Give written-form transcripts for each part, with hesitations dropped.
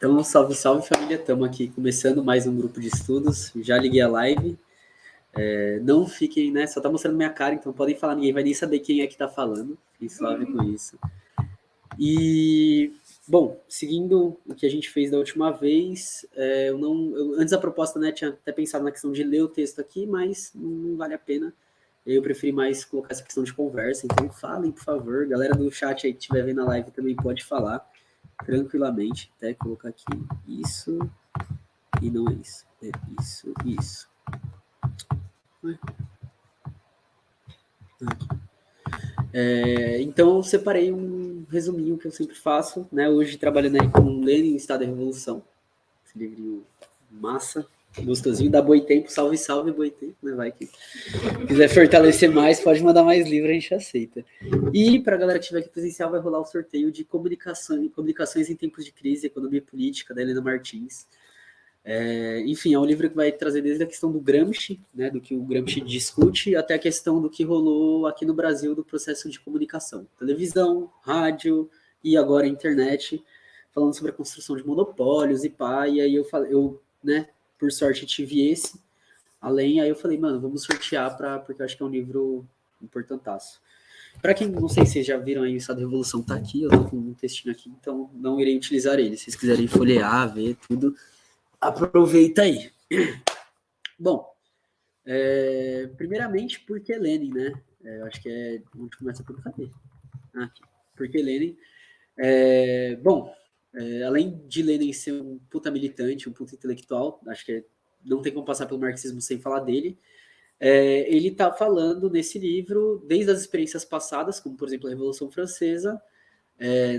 Então, salve, salve família, estamos aqui começando mais um grupo de estudos, já liguei a live, não fiquem, né, só tá mostrando minha cara, então podem falar, ninguém vai nem saber quem é que tá falando, fiquem suave com isso. E, bom, seguindo o que a gente fez da última vez, antes da proposta, né, tinha até pensado na questão de ler o texto aqui, mas não vale a pena, eu preferi mais colocar essa questão de conversa, então falem, por favor, galera do chat aí que estiver vendo a live também pode falar, tranquilamente, até colocar aqui isso, e não é isso, é isso. Então eu separei um resuminho que eu sempre faço, né? Hoje trabalhando aí com Lenin, Estado da Revolução, esse livrinho massa, gostosinho, da Boitempo, salve, salve Boitempo, né? Vai que quiser fortalecer mais, pode mandar mais livro, a gente aceita. E para a galera que estiver aqui presencial, vai rolar o sorteio de Comunicações em Tempos de Crise, Economia e Política, da Helena Martins. Enfim, é um livro que vai trazer desde a questão do Gramsci, né, do que o Gramsci discute, até a questão do que rolou aqui no Brasil do processo de comunicação. Televisão, rádio e agora internet, falando sobre a construção de monopólios e pá, e aí né, por sorte tive esse, aí eu falei, mano, vamos sortear porque eu acho que é um livro importantaço. Para quem, não sei se vocês já viram aí, o Estado da Revolução tá aqui, eu tô com um textinho aqui, então não irei utilizar ele. Se vocês quiserem folhear, ver tudo, aproveita aí. Bom, primeiramente, por que Lenin, né? Eu acho que é onde começa tudo. Cadê? Aqui. Por que Lenin? Além de Lenin ser um puta militante, um puta intelectual, acho que não tem como passar pelo marxismo sem falar dele. Ele está falando nesse livro desde as experiências passadas, como por exemplo a Revolução Francesa,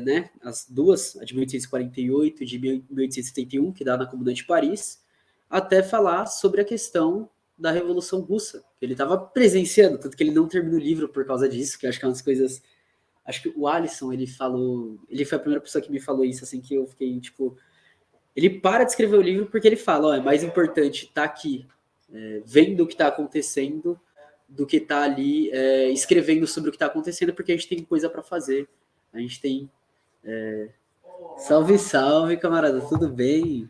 né, as duas, a de 1848 e de 1871, que dá na Comuna de Paris, até falar sobre a questão da Revolução Russa, que ele estava presenciando, tanto que ele não termina o livro por causa disso, que acho que é umas coisas... Acho que o Alisson, ele foi a primeira pessoa que me falou isso, assim, que eu fiquei, tipo... Ele para de escrever o livro porque ele fala, ó, é mais importante estar aqui, vendo o que está acontecendo, do que estar ali escrevendo sobre o que está acontecendo, porque a gente tem coisa para fazer. A gente tem... Salve, salve, camarada, tudo bem?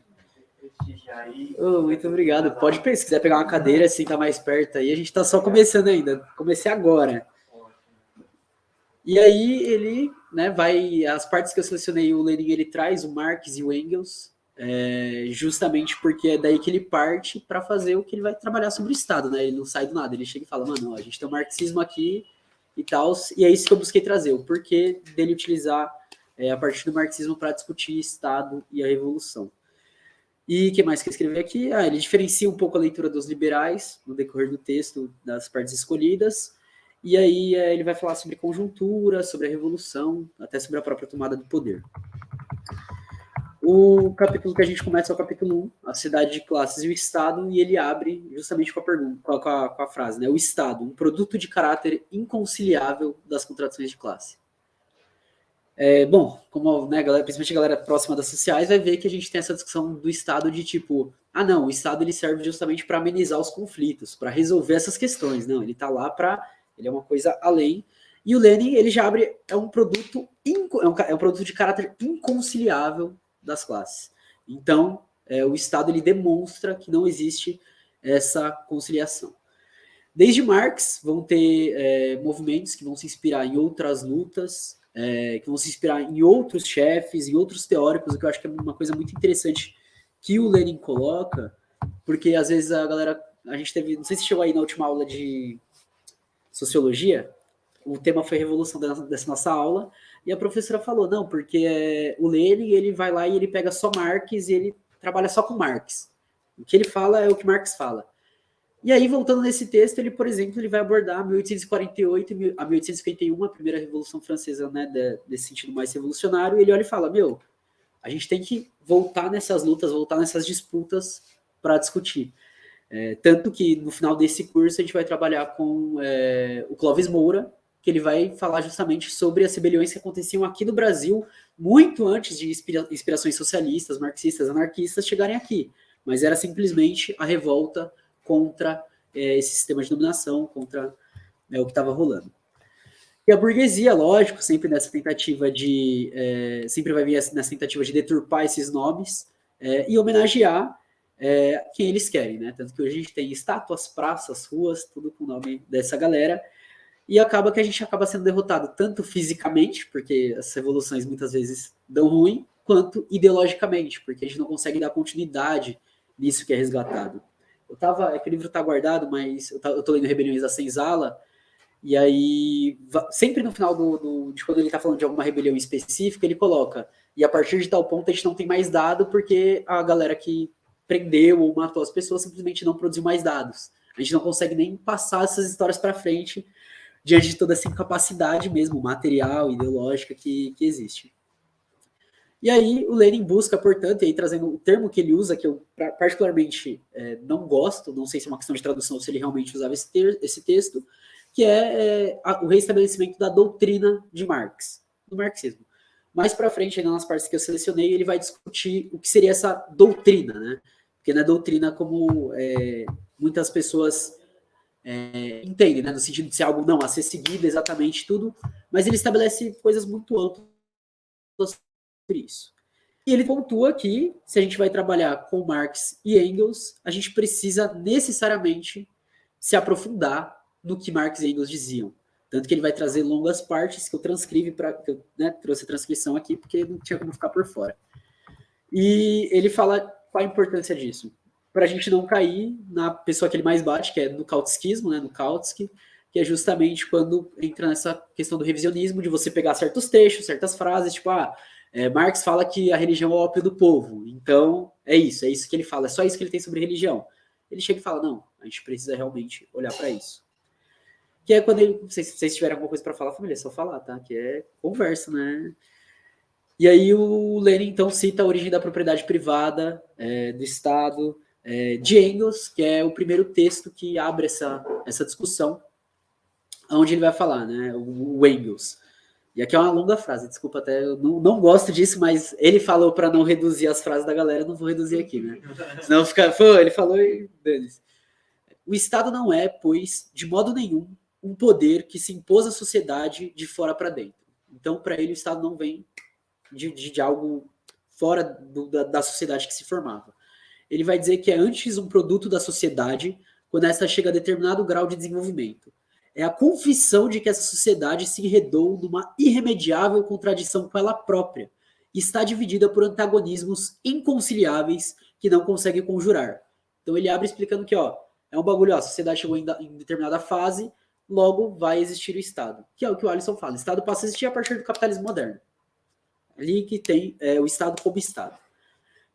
Muito obrigado. Pode, se quiser pegar uma cadeira, sentar mais perto aí. A gente está só começando ainda. Comecei agora. E aí ele, né, as partes que eu selecionei, o Lenin ele traz o Marx e o Engels, justamente porque é daí que ele parte para fazer o que ele vai trabalhar sobre o Estado, né? Ele não sai do nada, ele chega e fala, mano, ó, a gente tem o marxismo aqui e tal, e é isso que eu busquei trazer, o porquê dele utilizar a partir do marxismo para discutir Estado e a Revolução. E o que mais que eu escrevi aqui? Ele diferencia um pouco a leitura dos liberais no decorrer do texto, das partes escolhidas, e aí ele vai falar sobre conjuntura, sobre a revolução, até sobre a própria tomada do poder. O capítulo que a gente começa é o capítulo 1, a cidade de classes e o Estado, e ele abre justamente com a pergunta, com a frase, né? O Estado, um produto de caráter inconciliável das contradições de classe. Como, né, principalmente a galera próxima das sociais vai ver que a gente tem essa discussão do Estado de tipo, não, o Estado ele serve justamente para amenizar os conflitos, para resolver essas questões. Não, ele está lá ele é uma coisa além. E o Lenin, ele já abre, é um produto de caráter inconciliável das classes. Então, o Estado ele demonstra que não existe essa conciliação. Desde Marx, vão ter movimentos que vão se inspirar em outras lutas, que vão se inspirar em outros chefes, em outros teóricos, o que eu acho que é uma coisa muito interessante que o Lenin coloca, porque às vezes a gente teve, não sei se chegou aí na última aula de sociologia, o tema foi revolução dessa nossa aula, e a professora falou, não, porque o Lenin, ele vai lá e ele pega só Marx e ele trabalha só com Marx. O que ele fala é o que Marx fala. E aí, voltando nesse texto, ele, por exemplo, ele vai abordar 1848 a 1851, a primeira Revolução Francesa, né, desse sentido mais revolucionário, e ele olha e fala, a gente tem que voltar nessas lutas, voltar nessas disputas para discutir. Tanto que, no final desse curso, a gente vai trabalhar com o Clóvis Moura, que ele vai falar justamente sobre as rebeliões que aconteciam aqui no Brasil, muito antes de inspirações socialistas, marxistas, anarquistas chegarem aqui. Mas era simplesmente a revolta contra esse sistema de dominação, contra o que estava rolando. E a burguesia, lógico, sempre nessa tentativa de... sempre vai vir nessa tentativa de deturpar esses nomes e homenagear quem eles querem, né? Tanto que hoje a gente tem estátuas, praças, ruas, tudo com o nome dessa galera. E acaba que a gente acaba sendo derrotado tanto fisicamente, porque as revoluções muitas vezes dão ruim, quanto ideologicamente, porque a gente não consegue dar continuidade nisso que é resgatado. É que o livro está guardado, mas eu tô lendo Rebeliões da Senzala, e aí, sempre no final de quando ele está falando de alguma rebelião específica, ele coloca, e a partir de tal ponto a gente não tem mais dado, porque a galera que prendeu ou matou as pessoas simplesmente não produziu mais dados. A gente não consegue nem passar essas histórias para frente, diante de toda essa incapacidade mesmo, material, ideológica que existe. E aí o Lenin busca, portanto, e aí trazendo o termo que ele usa, que eu particularmente não gosto, não sei se é uma questão de tradução ou se ele realmente usava esse texto, que é o reestabelecimento da doutrina de Marx, do marxismo. Mais para frente, ainda nas partes que eu selecionei, ele vai discutir o que seria essa doutrina, né? Porque não é doutrina como muitas pessoas entendem, né? No sentido de ser algo não a ser seguido exatamente tudo, mas ele estabelece coisas muito amplas sobre isso. E ele pontua que, se a gente vai trabalhar com Marx e Engels, a gente precisa necessariamente se aprofundar no que Marx e Engels diziam. Tanto que ele vai trazer longas partes que eu transcrevi que eu trouxe a transcrição aqui, porque não tinha como ficar por fora. E ele fala qual a importância disso. Para a gente não cair na pessoa que ele mais bate, que é no kautskismo, né, no Kautsky, que é justamente quando entra nessa questão do revisionismo, de você pegar certos trechos, certas frases, tipo, Marx fala que a religião é o ópio do povo, então é isso que ele fala, é só isso que ele tem sobre religião. Ele chega e fala, não, a gente precisa realmente olhar para isso. Que é quando ele, não sei se vocês tiverem alguma coisa para falar, família, é só falar, tá? Que é conversa, né? E aí o Lenin, então, cita a origem da propriedade privada, do Estado, de Engels, que é o primeiro texto que abre essa discussão, onde ele vai falar, né? O Engels. E aqui é uma longa frase, desculpa até, eu não gosto disso, mas ele falou para não reduzir as frases da galera, eu não vou reduzir aqui, né? Senão fica, ele falou e dane-se. O Estado não é, pois, de modo nenhum, um poder que se impôs à sociedade de fora para dentro. Então, para ele, o Estado não vem de algo fora da sociedade que se formava. Ele vai dizer que é antes um produto da sociedade quando essa chega a determinado grau de desenvolvimento. É a confissão de que essa sociedade se enredou numa irremediável contradição com ela própria e está dividida por antagonismos inconciliáveis que não consegue conjurar. Então ele abre explicando que é um bagulho, a sociedade chegou em determinada fase, logo vai existir o Estado. Que é o que o Alisson fala, o Estado passa a existir a partir do capitalismo moderno. Ali que tem o Estado como Estado.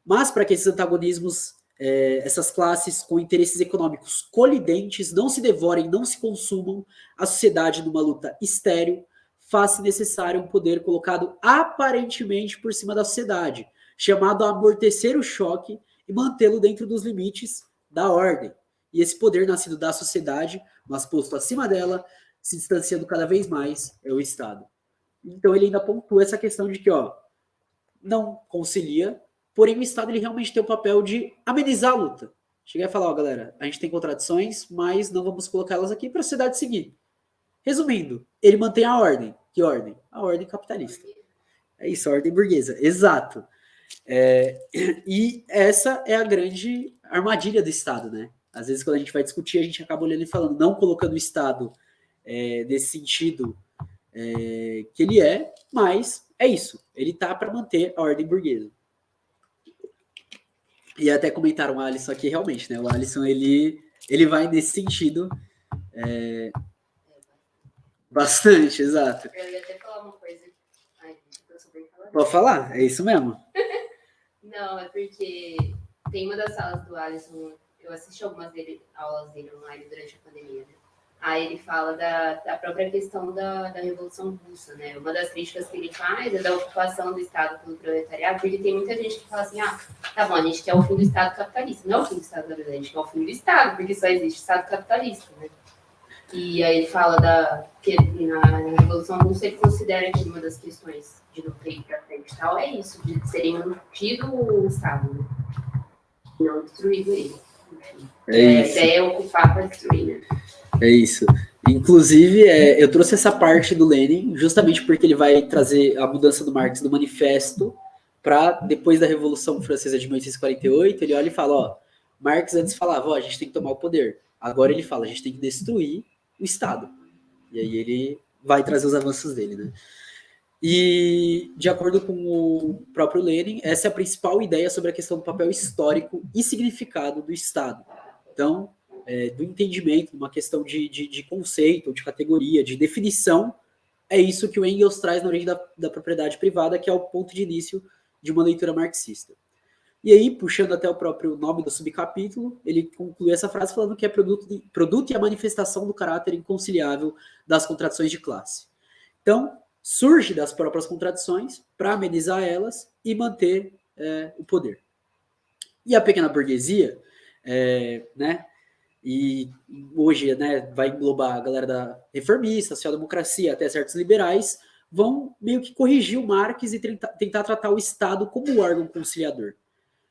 Mas para que esses antagonismos, essas classes com interesses econômicos colidentes não se devorem, não se consumam, a sociedade numa luta estéril, faz-se necessário um poder colocado aparentemente por cima da sociedade, chamado a amortecer o choque e mantê-lo dentro dos limites da ordem. E esse poder nascido da sociedade, mas posto acima dela, se distanciando cada vez mais, é o Estado. Então ele ainda pontua essa questão de que não concilia, porém o Estado ele realmente tem o papel de amenizar a luta. Cheguei a falar, galera, a gente tem contradições, mas não vamos colocá-las aqui para a sociedade seguir. Resumindo, ele mantém a ordem. Que ordem? A ordem capitalista. É isso, a ordem burguesa. Exato. E essa é a grande armadilha do Estado, né? Às vezes, quando a gente vai discutir, a gente acaba olhando e falando, não colocando o Estado nesse sentido que ele é, mas é isso. Ele tá para manter a ordem burguesa. E até comentaram o Alisson aqui, realmente, né? O Alisson, ele vai nesse sentido bastante, exato. Eu ia até falar uma coisa. Ai, eu sou bem falada. Pode falar, é isso mesmo. Não, é porque tem uma das salas do Alisson, eu assisti algumas aulas dele online durante a pandemia, né? Aí ele fala da própria questão da Revolução Russa, né? Uma das críticas que ele faz é da ocupação do Estado pelo proletariado, porque tem muita gente que fala assim, tá bom, a gente quer o fim do Estado capitalista. Não é o fim do Estado capitalista, a gente quer o fim do Estado, porque só existe Estado capitalista, né? E aí ele fala que na Revolução Russa ele considera que uma das questões de não ter ido para frente e tal é isso, de serem mantido o Estado, né? Não destruído ele. Enfim. A ideia é ocupar para destruir, né? É isso. Inclusive, eu trouxe essa parte do Lenin justamente porque ele vai trazer a mudança do Marx do manifesto para, depois da Revolução Francesa de 1848, ele olha e fala, ó, Marx antes falava, ó, a gente tem que tomar o poder. Agora ele fala, a gente tem que destruir o Estado. E aí ele vai trazer os avanços dele, né? E, de acordo com o próprio Lenin, essa é a principal ideia sobre a questão do papel histórico e significado do Estado. Então, do entendimento, uma questão de conceito, de categoria, de definição, é isso que o Engels traz na origem da propriedade privada, que é o ponto de início de uma leitura marxista. E aí, puxando até o próprio nome do subcapítulo, ele conclui essa frase falando que é produto e a manifestação do caráter inconciliável das contradições de classe. Então, surge das próprias contradições para amenizar elas e manter o poder. E a pequena burguesia, né, e hoje, né, vai englobar a galera da reformista, social-democracia, até certos liberais, vão meio que corrigir o Marx e tentar tratar o Estado como um órgão conciliador.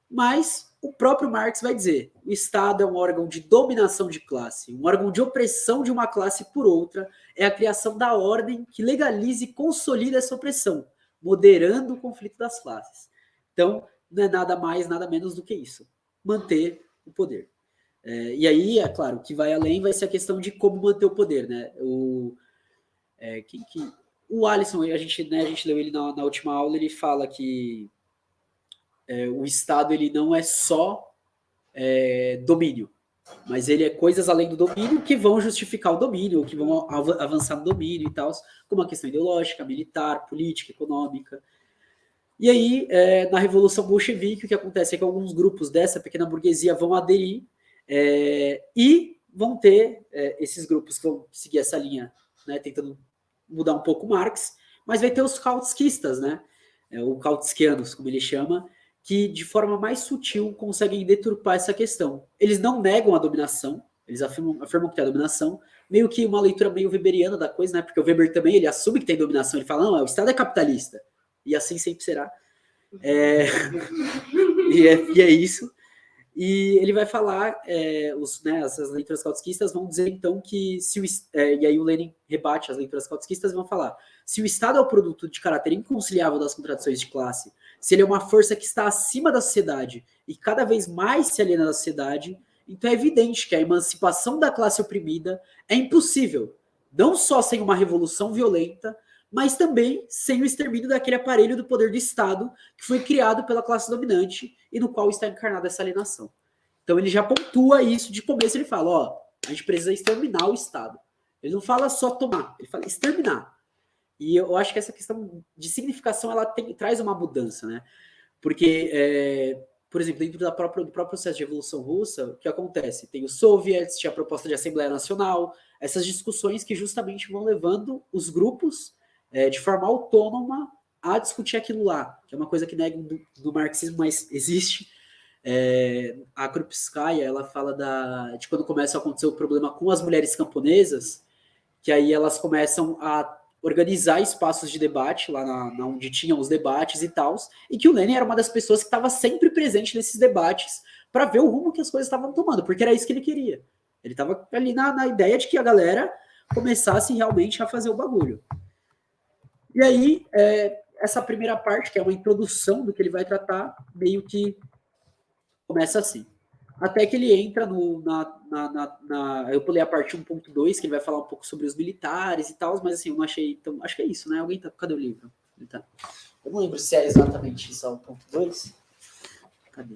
Mas o próprio Marx vai dizer, o Estado é um órgão de dominação de classe, um órgão de opressão de uma classe por outra, é a criação da ordem que legalize e consolida essa opressão, moderando o conflito das classes. Então, não é nada mais, nada menos do que isso, manter o poder. E aí, é claro, o que vai além vai ser a questão de como manter o poder, né? O Alisson, a gente leu ele na última aula, ele fala que o Estado ele não é só domínio, mas ele é coisas além do domínio que vão justificar o domínio, que vão avançar no domínio e tal, como a questão ideológica, militar, política, econômica. E aí, na Revolução Bolchevique, o que acontece é que alguns grupos dessa pequena burguesia vão aderir e vão ter esses grupos que vão seguir essa linha, né, tentando mudar um pouco Marx, mas vai ter os kautskistas, né, ou kautskianos, como ele chama, que de forma mais sutil conseguem deturpar essa questão. Eles não negam a dominação, eles afirmam que tem a dominação, meio que uma leitura meio weberiana da coisa, né, porque o Weber também ele assume que tem dominação, ele fala, não, o Estado é capitalista, e assim sempre será. E é isso. E ele vai falar, essas leituras kautskistas vão dizer então que, e aí o Lenin rebate as leituras kautskistas e vão falar, se o Estado é o produto de caráter inconciliável das contradições de classe, se ele é uma força que está acima da sociedade e cada vez mais se aliena da sociedade, então é evidente que a emancipação da classe oprimida é impossível, não só sem uma revolução violenta, mas também sem o extermínio daquele aparelho do poder do Estado que foi criado pela classe dominante e no qual está encarnada essa alienação. Então ele já pontua isso de começo, ele fala, ó, a gente precisa exterminar o Estado. Ele não fala só tomar, ele fala exterminar. E eu acho que essa questão de significação, ela traz uma mudança, né? Porque, por exemplo, dentro do próprio processo de Revolução Russa, o que acontece? Tem os soviets, tinha a proposta de Assembleia Nacional, essas discussões que justamente vão levando os grupos de forma autônoma a discutir aquilo lá, que é uma coisa que nega do marxismo, mas existe. A Krupskaya, ela fala de quando começa a acontecer o problema com as mulheres camponesas, que aí elas começam a organizar espaços de debate, lá onde tinham os debates e tal, e que o Lenin era uma das pessoas que estava sempre presente nesses debates para ver o rumo que as coisas estavam tomando, porque era isso que ele queria. Ele estava ali na ideia de que a galera começasse realmente a fazer o bagulho. E aí, essa primeira parte, que é uma introdução do que ele vai tratar, meio que começa assim. Até que ele entra eu pulei a parte 1.2, que ele vai falar um pouco sobre os militares e tal, mas assim, eu não achei tão... Acho que é isso, né? Cadê o livro? Eu não lembro se é exatamente isso, 1.2. Cadê?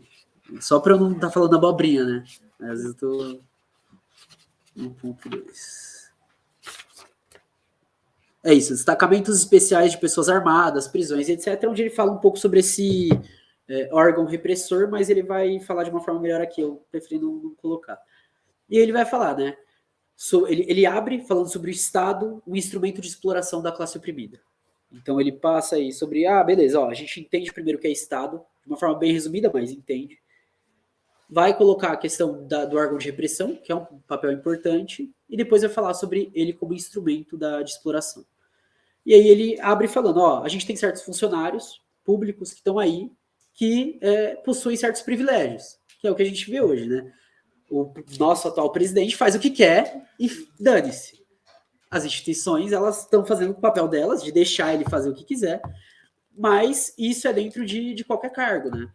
Só para eu não estar falando abobrinha, né? Às vezes eu tô... 1.2. É isso, destacamentos especiais de pessoas armadas, prisões, etc., onde ele fala um pouco sobre esse órgão repressor, mas ele vai falar de uma forma melhor aqui, eu preferi não colocar. E ele vai falar, né? Ele abre falando sobre o Estado, o instrumento de exploração da classe oprimida. Então ele passa aí sobre, beleza, a gente entende primeiro o que é Estado, de uma forma bem resumida, mas entende. Vai colocar a questão do órgão de repressão, que é um papel importante, e depois vai falar sobre ele como instrumento de exploração. E aí ele abre falando, a gente tem certos funcionários públicos que estão aí, que possuem certos privilégios, que é o que a gente vê hoje, né? O nosso atual presidente faz o que quer e dane-se. As instituições, elas estão fazendo o papel delas, de deixar ele fazer o que quiser, mas isso é dentro de qualquer cargo, né?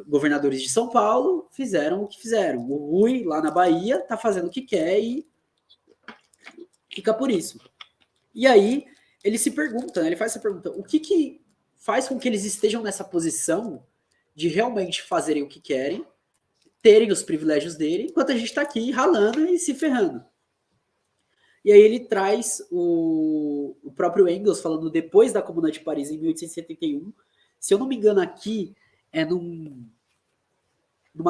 Governadores de São Paulo fizeram o que fizeram. O Rui, lá na Bahia, tá fazendo o que quer e fica por isso. E aí, ele se pergunta, né? Ele faz essa pergunta, o que faz com que eles estejam nessa posição de realmente fazerem o que querem, terem os privilégios dele, enquanto a gente está aqui ralando e se ferrando. E aí ele traz o próprio Engels falando depois da Comuna de Paris, em 1871. Se eu não me engano, aqui é numa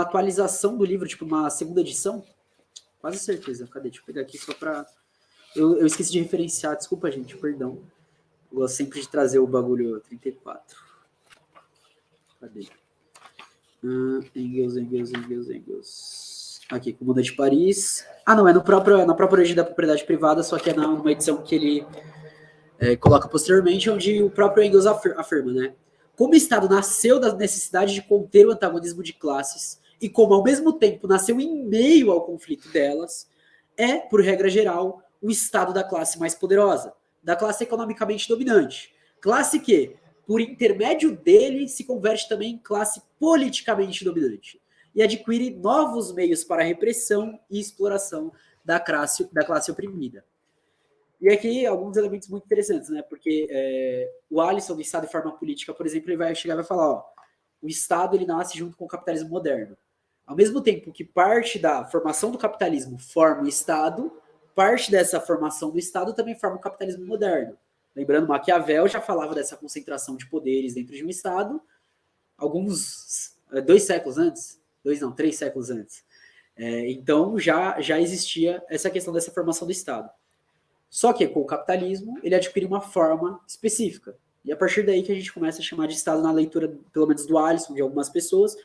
atualização do livro, tipo uma segunda edição. Quase certeza. Cadê? Deixa eu pegar aqui só para... Eu esqueci de referenciar, desculpa, gente, perdão. Eu gosto sempre de trazer o bagulho 34. Cadê? Engels. Aqui, Comuna de Paris. Não, é na própria origem da propriedade privada, só que é numa edição que ele coloca posteriormente, onde o próprio Engels afirma, né? Como o Estado nasceu da necessidade de conter o antagonismo de classes e como, ao mesmo tempo, nasceu em meio ao conflito delas, por regra geral, o Estado da classe mais poderosa, da classe economicamente dominante. Classe que, por intermédio dele, se converte também em classe politicamente dominante e adquire novos meios para a repressão e exploração da classe oprimida. E aqui alguns elementos muito interessantes, né? Porque o Alisson do Estado e Forma Política, por exemplo, ele vai chegar e vai falar, o Estado ele nasce junto com o capitalismo moderno. Ao mesmo tempo que parte da formação do capitalismo forma o Estado, parte dessa formação do Estado também forma o capitalismo moderno. Lembrando, Maquiavel já falava dessa concentração de poderes dentro de um Estado, alguns 2 séculos antes, 3 séculos antes. Então já existia essa questão dessa formação do Estado. Só que com o capitalismo ele adquire uma forma específica. E a partir daí que a gente começa a chamar de Estado na leitura, pelo menos do Alisson, de algumas pessoas.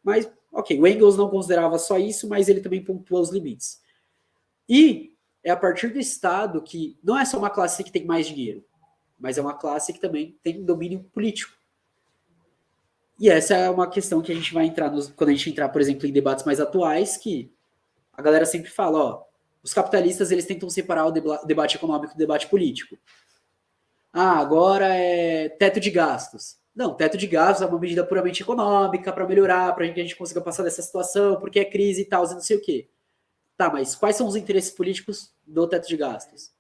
Mas, ok, o Engels não considerava só isso, mas ele também pontua os limites. E é a partir do Estado que não é só uma classe que tem mais dinheiro, mas é uma classe que também tem domínio político. E essa é uma questão que a gente vai entrar, quando a gente entrar, por exemplo, em debates mais atuais, que a galera sempre fala, os capitalistas eles tentam separar o debate econômico do debate político. Agora é teto de gastos. Não, teto de gastos é uma medida puramente econômica para melhorar, para que a gente consiga passar dessa situação, porque é crise e tal, e não sei o quê. Tá, mas quais são os interesses políticos do teto de gastos?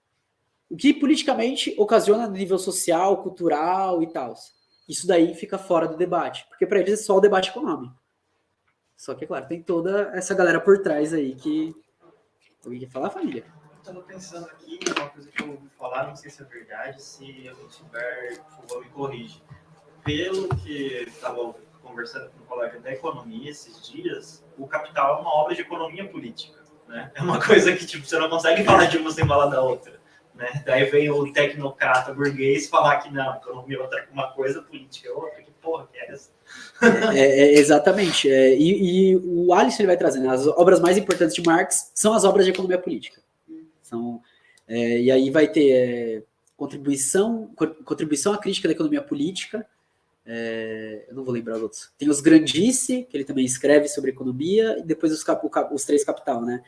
O que politicamente ocasiona no nível social, cultural e tal? Isso daí fica fora do debate, porque para eles é só o debate econômico. Só que, é claro, tem toda essa galera por trás aí que... Alguém quer falar, família? Eu estava pensando aqui, uma coisa que eu ouvi falar, não sei se é verdade, se eu não souber, por favor, me corrija. Pelo que estava conversando com um colega da economia esses dias, o capital é uma obra de economia política, né? É uma coisa que tipo, você não consegue falar de uma sem falar da outra, né? Daí vem o tecnocrata burguês falar que não, economia é uma coisa, política é outra. Que porra que é essa? Exatamente. E o Alisson ele vai trazendo, as obras mais importantes de Marx são as obras de economia política. E aí vai ter contribuição à crítica da economia política. Eu não vou lembrar os outros. Tem os Grandice, que ele também escreve sobre economia, e depois os 3 Capital, né?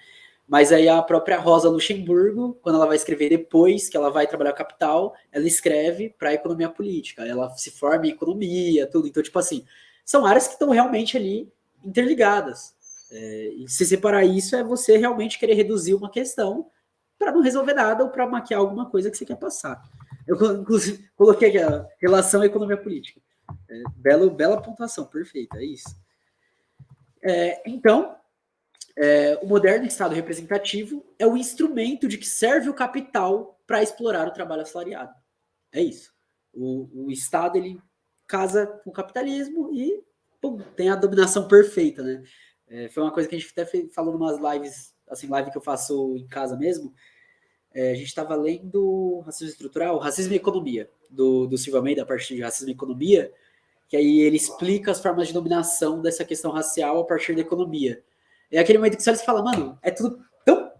Mas aí a própria Rosa Luxemburgo, quando ela vai escrever depois, que ela vai trabalhar Capital, ela escreve para a economia política. Ela se forma em economia, tudo. Então, tipo assim, são áreas que estão realmente ali interligadas. E se separar isso é você realmente querer reduzir uma questão para não resolver nada ou para maquiar alguma coisa que você quer passar. Eu, inclusive, coloquei aqui a relação à economia política. Bela pontuação, perfeita, é isso. Então, o moderno Estado representativo é o instrumento de que serve o capital para explorar o trabalho assalariado. É isso. O Estado, ele casa com o capitalismo e tem a dominação perfeita, né? Foi uma coisa que a gente até falou em umas lives, assim, live que eu faço em casa mesmo. A gente estava lendo Racismo Estrutural, Racismo e Economia, do Silva Almeida, a partir de Racismo e Economia, que aí ele explica as formas de dominação dessa questão racial a partir da economia. É aquele momento que você fala, mano, é tudo tão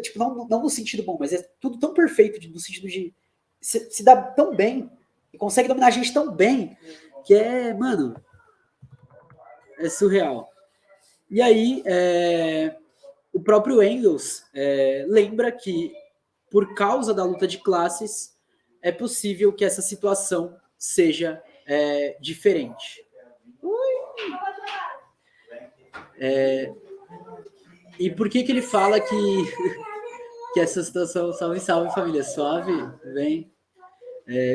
tipo, não no sentido bom, mas é tudo tão perfeito, no sentido de se dá tão bem, e consegue dominar a gente tão bem, que mano, é surreal. E aí, o próprio Engels lembra que por causa da luta de classes, é possível que essa situação seja diferente. E por que ele fala que essa situação... Salve, salve, família. Suave? Vem.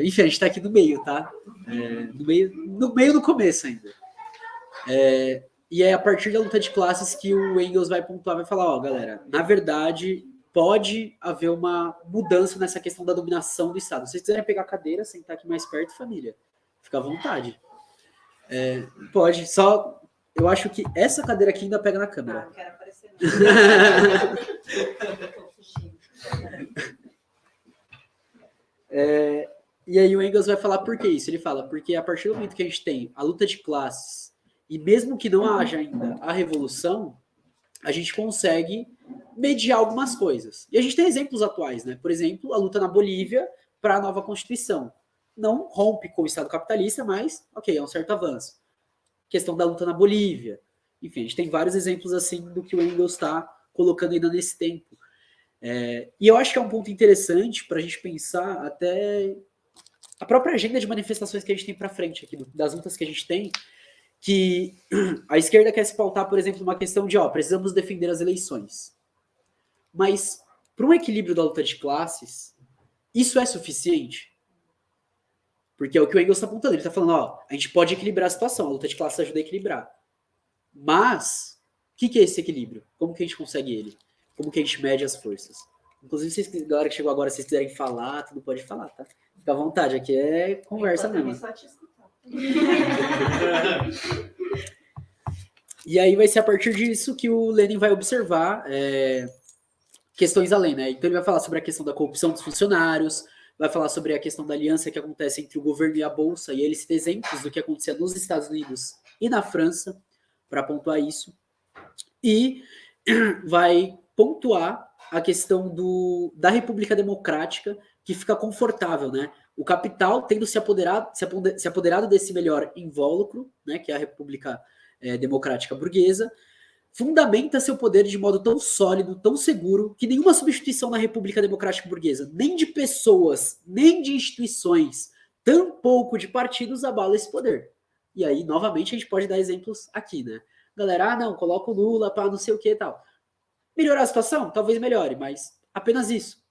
Enfim, a gente tá aqui no meio, tá? No meio do começo ainda. E é a partir da luta de classes que o Engels vai pontuar, vai falar, ó, galera, na verdade, pode haver uma mudança nessa questão da dominação do Estado. Se vocês quiserem pegar a cadeira, sentar aqui mais perto, família, fica à vontade. Pode, só... Eu acho que essa cadeira aqui ainda pega na câmera. Não quero aparecer, não. Eu tô fugindo. E aí o Engels vai falar por que isso? Ele fala, porque a partir do momento que a gente tem a luta de classes, e mesmo que não haja ainda a revolução, a gente consegue mediar algumas coisas. E a gente tem exemplos atuais, né? Por exemplo, a luta na Bolívia para a nova Constituição. Não rompe com o Estado capitalista, mas, ok, é um certo avanço. Questão da luta na Bolívia. Enfim, a gente tem vários exemplos assim do que o Engels está colocando ainda nesse tempo. E eu acho que é um ponto interessante para a gente pensar até a própria agenda de manifestações que a gente tem para frente aqui, das lutas que a gente tem, que a esquerda quer se pautar, por exemplo, numa questão de, precisamos defender as eleições. Mas, para um equilíbrio da luta de classes, isso é suficiente? Porque é o que o Engels está apontando. Ele está falando, a gente pode equilibrar a situação, a luta de classes ajuda a equilibrar. Mas, o que é esse equilíbrio? Como que a gente consegue ele? Como que a gente mede as forças? Inclusive, vocês, galera que chegou agora, se vocês quiserem falar, tudo pode falar, tá? Fica à vontade, aqui é conversa mesmo. Só te escutar. E aí vai ser a partir disso que o Lenin vai observar questões além, né? Então ele vai falar sobre a questão da corrupção dos funcionários, vai falar sobre a questão da aliança que acontece entre o governo e a Bolsa, e ele cita exemplos do que acontecia nos Estados Unidos e na França, para pontuar isso. E vai pontuar a questão da República Democrática, que fica confortável, né? O capital tendo se apoderado desse melhor invólucro, né, que é a República Democrática Burguesa, fundamenta seu poder de modo tão sólido, tão seguro, que nenhuma substituição na República Democrática Burguesa, nem de pessoas, nem de instituições, tampouco de partidos, abala esse poder. E aí, novamente, a gente pode dar exemplos aqui, né? Galera, não, coloca o Lula para não sei o que e tal. Melhorar a situação? Talvez melhore, mas apenas isso.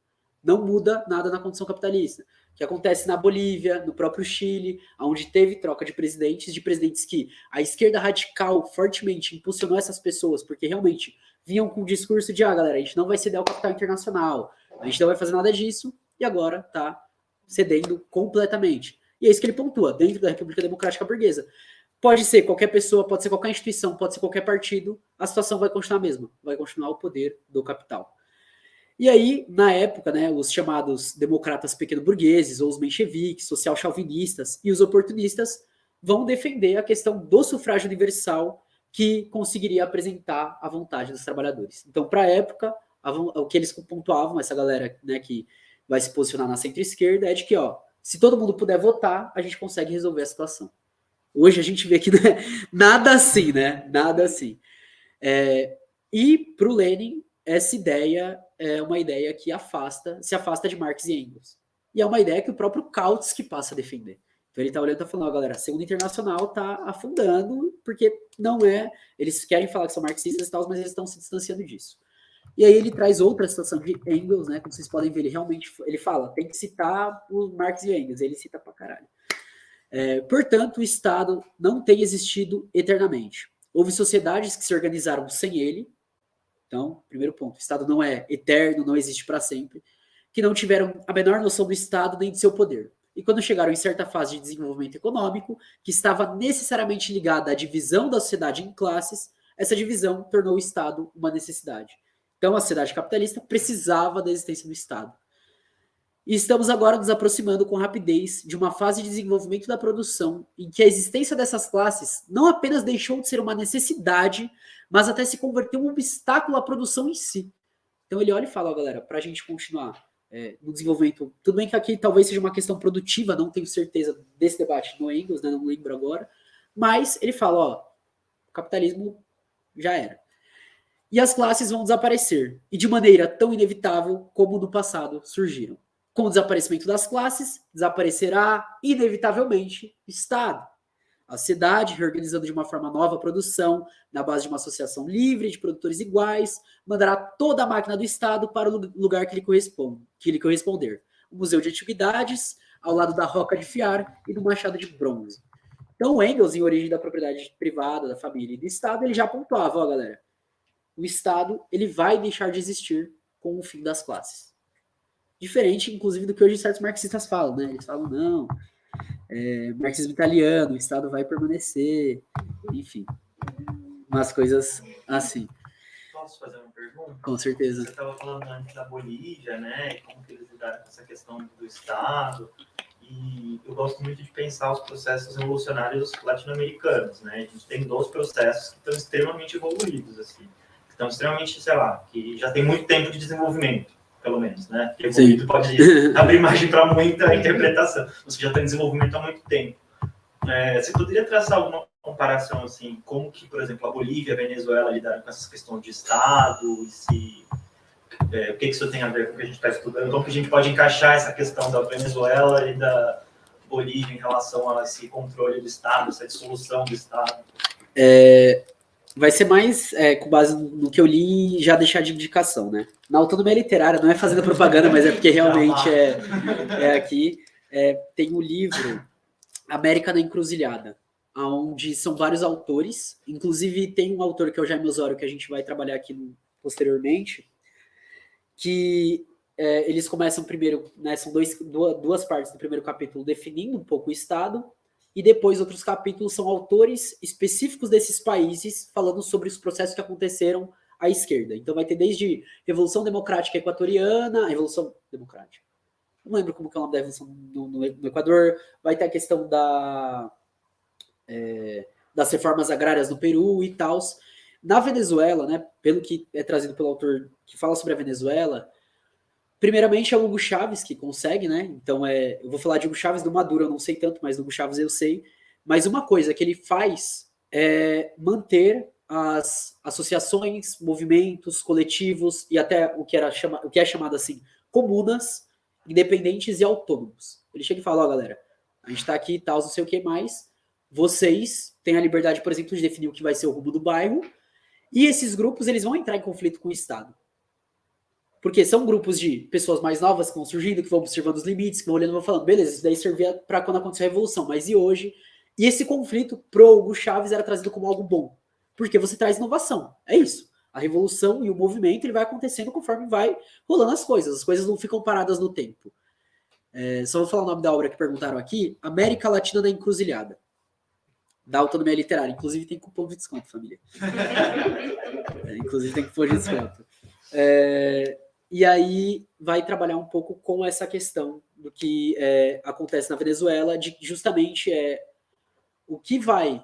Não muda nada na condição capitalista. O que acontece na Bolívia, no próprio Chile, onde teve troca de presidentes que a esquerda radical fortemente impulsionou essas pessoas, porque realmente vinham com o discurso de, galera, a gente não vai ceder ao capital internacional, a gente não vai fazer nada disso, e agora tá cedendo completamente. E é isso que ele pontua, dentro da República Democrática Burguesa. Pode ser qualquer pessoa, pode ser qualquer instituição, pode ser qualquer partido, a situação vai continuar a mesma, vai continuar o poder do capital. E aí, na época, né, os chamados democratas pequeno-burgueses, ou os mencheviques, social-chauvinistas e os oportunistas vão defender a questão do sufrágio universal que conseguiria apresentar a vontade dos trabalhadores. Então, para a época, o que eles pontuavam, essa galera, né, que vai se posicionar na centro-esquerda, é de que, se todo mundo puder votar, a gente consegue resolver a situação. Hoje a gente vê que nada assim, né? Nada assim. E para o Lenin, essa ideia é uma ideia que se afasta de Marx e Engels. E é uma ideia que o próprio Kautsky passa a defender. Então ele está olhando e está falando, galera, a Segunda Internacional está afundando, porque não é... Eles querem falar que são marxistas e tal, mas eles estão se distanciando disso. E aí ele traz outra situação de Engels, né? Como vocês podem ver, ele fala, tem que citar o Marx e Engels, ele cita pra caralho. Portanto, o Estado não tem existido eternamente. Houve sociedades que se organizaram sem ele. Então, primeiro ponto, o Estado não é eterno, não existe para sempre, que não tiveram a menor noção do Estado nem de seu poder. E quando chegaram em certa fase de desenvolvimento econômico, que estava necessariamente ligada à divisão da sociedade em classes, essa divisão tornou o Estado uma necessidade. Então, a sociedade capitalista precisava da existência do Estado. E estamos agora nos aproximando com rapidez de uma fase de desenvolvimento da produção em que a existência dessas classes não apenas deixou de ser uma necessidade, mas até se converteu em um obstáculo à produção em si. Então ele olha e fala, galera, para a gente continuar no desenvolvimento, tudo bem que aqui talvez seja uma questão produtiva, não tenho certeza desse debate no Engels, né, não lembro agora, mas ele fala, o capitalismo já era. e as classes vão desaparecer, e de maneira tão inevitável como no passado surgiram. Com o desaparecimento das classes, desaparecerá, inevitavelmente, o Estado. A sociedade, reorganizando de uma forma nova a produção, na base de uma associação livre de produtores iguais, mandará toda a máquina do Estado para o lugar que lhe corresponder. O Museu de Antiguidades, ao lado da Roca de Fiar e do Machado de Bronze. Então, Engels, em Origem da Propriedade Privada, da Família e do Estado, ele já pontuava, ó, galera, o Estado ele vai deixar de existir com o fim das classes. Diferente, inclusive, do que hoje certos marxistas falam, né? Eles falam, não, marxismo italiano, o Estado vai permanecer, enfim, umas coisas assim. Posso fazer uma pergunta? Com certeza. Você estava falando antes da Bolívia, né? E como que eles lidaram com essa questão do Estado. E eu gosto muito de pensar os processos revolucionários latino-americanos, né? A gente tem 2 processos que estão extremamente evoluídos, assim. Que estão extremamente, sei lá, que já tem muito tempo de desenvolvimento, pelo menos, né? Porque evoluído pode abrir margem para muita interpretação. Você já tem desenvolvimento há muito tempo. Você poderia traçar alguma comparação, assim, como que, por exemplo, a Bolívia e a Venezuela lidaram com essas questões de Estado, e se, o que isso tem a ver com o que a gente está estudando, como que a gente pode encaixar essa questão da Venezuela e da Bolívia em relação a esse controle do Estado, essa dissolução do Estado? Vai ser mais com base no que eu li e já deixar de indicação, né? Na autonomia literária, não é fazendo propaganda, mas é porque realmente aqui, tem o livro América na Encruzilhada, onde são vários autores, inclusive tem um autor que é o Jaime Osório, que a gente vai trabalhar aqui posteriormente, que eles começam primeiro, né, são duas partes do primeiro capítulo definindo um pouco o Estado, e depois outros capítulos são autores específicos desses países falando sobre os processos que aconteceram à esquerda. Então vai ter desde Revolução Democrática Equatoriana, Revolução Democrática, não lembro como que é o nome da Revolução no Equador, vai ter a questão das reformas agrárias no Peru e tal. Na Venezuela, né, pelo que é trazido pelo autor que fala sobre a Venezuela, primeiramente é o Hugo Chávez que consegue, né? Então eu vou falar de Hugo Chávez, do Maduro eu não sei tanto, mas do Hugo Chávez eu sei. Mas uma coisa que ele faz é manter as associações, movimentos, coletivos e até o que é chamado assim, comunas, independentes e autônomos. Ele chega e fala, ó, galera, a gente tá aqui e tal, não sei o que mais, vocês têm a liberdade, por exemplo, de definir o que vai ser o rumo do bairro, e esses grupos eles vão entrar em conflito com o Estado. Porque são grupos de pessoas mais novas que vão surgindo, que vão observando os limites, que vão olhando e vão falando, beleza, isso daí servia para quando aconteceu a Revolução, mas e hoje? E esse conflito pro Hugo Chávez era trazido como algo bom, porque você traz inovação, é isso. A revolução e o movimento ele vai acontecendo conforme vai rolando as coisas não ficam paradas no tempo. Só vou falar o nome da obra que perguntaram aqui, América Latina na Encruzilhada, da Autonomia Literária, inclusive tem cupom de desconto, família. Inclusive tem cupom de desconto. E aí vai trabalhar um pouco com essa questão do que acontece na Venezuela, de justamente o que vai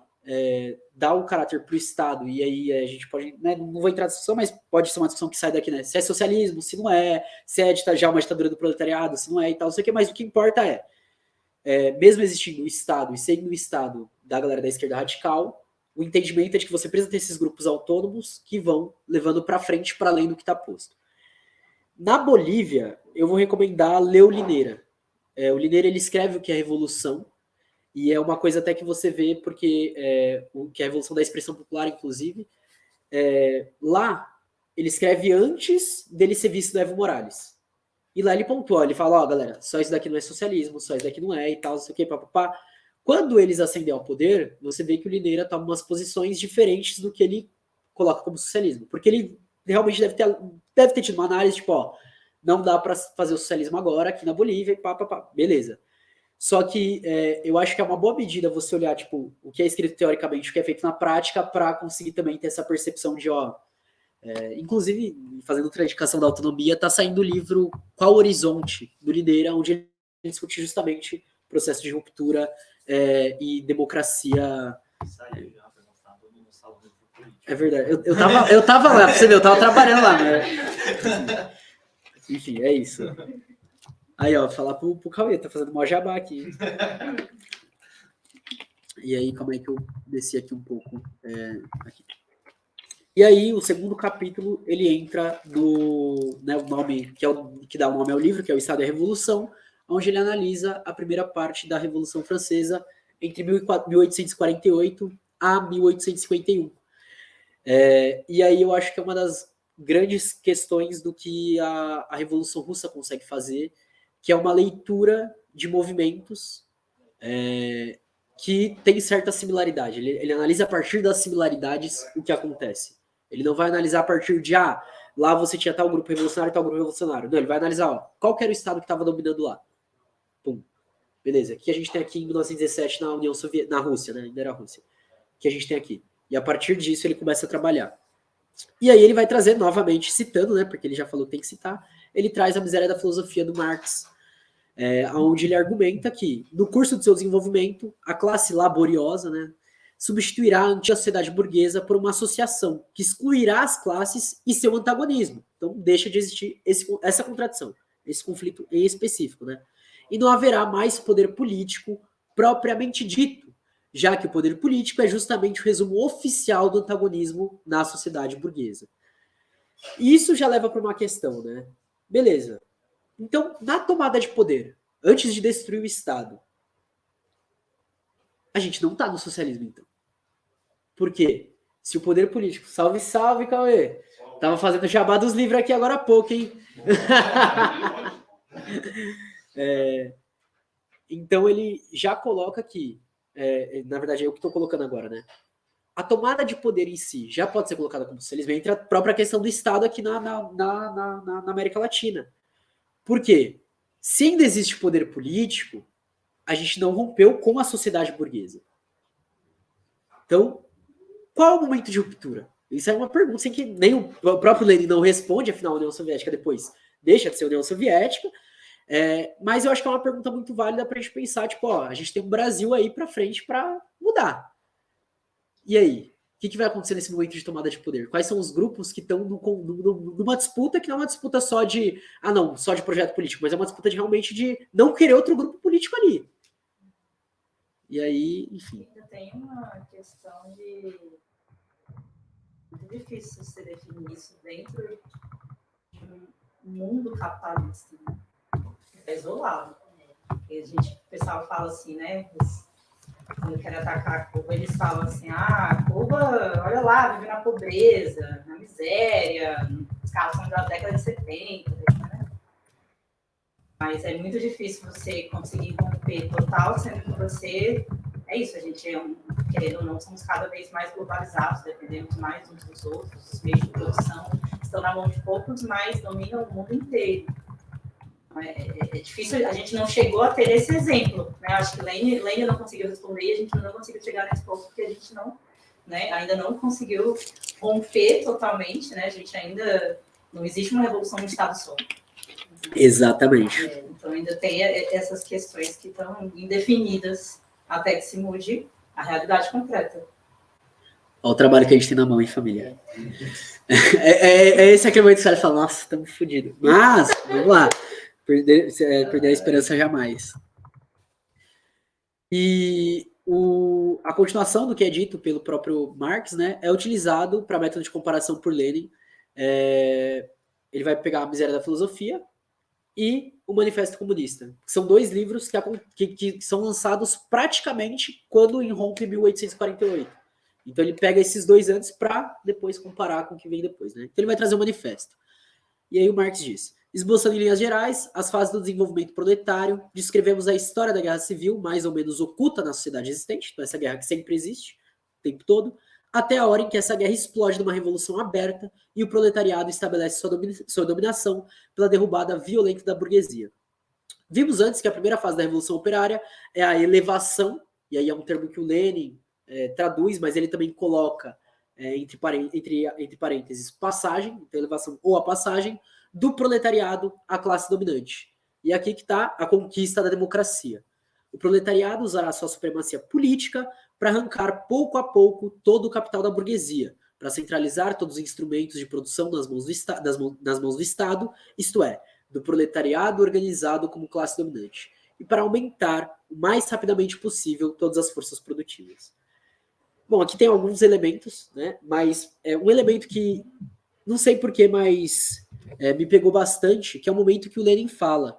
dar o caráter para o Estado, e aí a gente pode, né, não vou entrar na discussão, mas pode ser uma discussão que sai daqui, né, se é socialismo, se não é, se é já uma ditadura do proletariado, se não é e tal, não sei o que, mas o que importa mesmo existindo o Estado e sendo o Estado da galera da esquerda radical, o entendimento é de que você precisa ter esses grupos autônomos que vão levando para frente para além do que está posto. Na Bolívia, eu vou recomendar ler o Lineira. O Lineira ele escreve o que é a Revolução, e é uma coisa até que você vê, porque o que é a Revolução da Expressão Popular, inclusive, lá ele escreve antes dele ser visto do Evo Morales. E lá ele pontua, ele fala, ó, galera, só isso daqui não é socialismo, só isso daqui não é, e tal, não sei o que, papapá. Quando eles ascendem ao poder, você vê que o Lineira toma umas posições diferentes do que ele coloca como socialismo, porque ele realmente deve ter tido uma análise, tipo, ó, não dá para fazer o socialismo agora aqui na Bolívia, e pá, beleza. Só que eu acho que é uma boa medida você olhar, tipo, o que é escrito teoricamente, o que é feito na prática, para conseguir também ter essa percepção de, ó, inclusive, fazendo outra indicação da autonomia, tá saindo o livro Qual o Horizonte, do Lineira, onde ele discute justamente o processo de ruptura e democracia. Saiu já, para mostrar todo mundo salvo político. É verdade. Eu tava lá, pra você ver, eu tava trabalhando lá, né? Enfim, é isso. Aí, ó, falar pro Cauê, tá fazendo mó jabá aqui. E aí, como é que eu desci aqui um pouco? Aqui. E aí, o segundo capítulo, ele entra no, né, o nome, que dá o nome ao livro, que é o Estado e a Revolução, onde ele analisa a primeira parte da Revolução Francesa entre 1848 a 1851. E aí eu acho que é uma das grandes questões do que a Revolução Russa consegue fazer, que é uma leitura de movimentos que tem certa similaridade. Ele analisa a partir das similaridades o que acontece. Ele não vai analisar a partir de, lá você tinha tal grupo revolucionário e tal grupo revolucionário. Não, ele vai analisar, qual que era o Estado que estava dominando lá. Pum. Beleza. O que a gente tem aqui em 1917 na União Soviética, na Rússia, né? Ainda era a Rússia. O que a gente tem aqui. E a partir disso ele começa a trabalhar. E aí ele vai trazer novamente, citando, né? Porque ele já falou que tem que citar, ele traz a miséria da filosofia do Marx, onde ele argumenta que, no curso do seu desenvolvimento, a classe laboriosa, né, substituirá a antiga sociedade burguesa por uma associação que excluirá as classes e seu antagonismo. Então, deixa de existir essa contradição, esse conflito em específico, né? E não haverá mais poder político propriamente dito, já que o poder político é justamente o resumo oficial do antagonismo na sociedade burguesa. E isso já leva para uma questão, né? Beleza. Então, na tomada de poder, antes de destruir o Estado, a gente não está no socialismo, então. Por quê? Se o poder político... Salve, salve, Cauê! Tava fazendo jabá dos livros aqui agora há pouco, hein? Então, ele já coloca aqui... na verdade, é eu que estou colocando agora, né? A tomada de poder em si já pode ser colocada como socialismo. Entra a própria questão do Estado aqui na América Latina. Por quê? Se ainda existe poder político, a gente não rompeu com a sociedade burguesa. Então, qual é o momento de ruptura? Isso é uma pergunta sem que nem o próprio Lenin não responde, afinal a União Soviética depois deixa de ser União Soviética, mas eu acho que é uma pergunta muito válida para a gente pensar, tipo, a gente tem um Brasil aí para frente para mudar. E aí? O que vai acontecer nesse momento de tomada de poder? Quais são os grupos que estão numa disputa que não é uma disputa só de, só de projeto político, mas é uma disputa de realmente de não querer outro grupo político ali. E aí, enfim. Ainda tem uma questão de... Muito difícil você definir isso dentro de um mundo capitalista, né? É isolado. E o pessoal fala assim, né? Quando querem atacar a Cuba, eles falam assim, Cuba, olha lá, vive na pobreza, na miséria, os carros são da década de 70, né? Mas é muito difícil você conseguir romper total, sendo que você... É isso, a gente querendo ou não, somos cada vez mais globalizados, dependemos mais uns dos outros, os meios de produção estão na mão de poucos, mas dominam o mundo inteiro. É difícil, a gente não chegou a ter esse exemplo, né? Acho que Lênin não conseguiu responder e a gente não conseguiu chegar nesse ponto porque a gente não, né, ainda não conseguiu romper totalmente, né? A gente ainda não existe uma revolução de Estado só. Exatamente. Então ainda tem essas questões que estão indefinidas até que se mude a realidade concreta. Olha o trabalho que a gente tem na mão, hein, família? Esse aqui é o momento que você fala, nossa, estamos fodidos. Mas, vamos lá. Perder a esperança jamais. E a continuação do que é dito pelo próprio Marx, né, é utilizado para método de comparação por Lenin. Ele vai pegar a miséria da filosofia e o Manifesto Comunista. São dois livros que são lançados praticamente quando irrompe 1848. Então ele pega esses dois antes para depois comparar com o que vem depois, né? Então ele vai trazer o manifesto. E aí o Marx diz: esboçando em linhas gerais as fases do desenvolvimento proletário, descrevemos a história da guerra civil, mais ou menos oculta na sociedade existente, então essa guerra que sempre existe, o tempo todo, até a hora em que essa guerra explode numa revolução aberta e o proletariado estabelece sua dominação pela derrubada violenta da burguesia. Vimos antes que a primeira fase da Revolução Operária é a elevação, e aí é um termo que o Lenin traduz, mas ele também coloca entre parênteses passagem, então elevação ou a passagem, do proletariado à classe dominante. E aqui que está a conquista da democracia. O proletariado usará sua supremacia política para arrancar pouco a pouco todo o capital da burguesia, para centralizar todos os instrumentos de produção nas mãos do Estado, isto é, do proletariado organizado como classe dominante, e para aumentar o mais rapidamente possível todas as forças produtivas. Bom, aqui tem alguns elementos, né? Mas um elemento que não sei porquê, mas me pegou bastante, que é o momento que o Lenin fala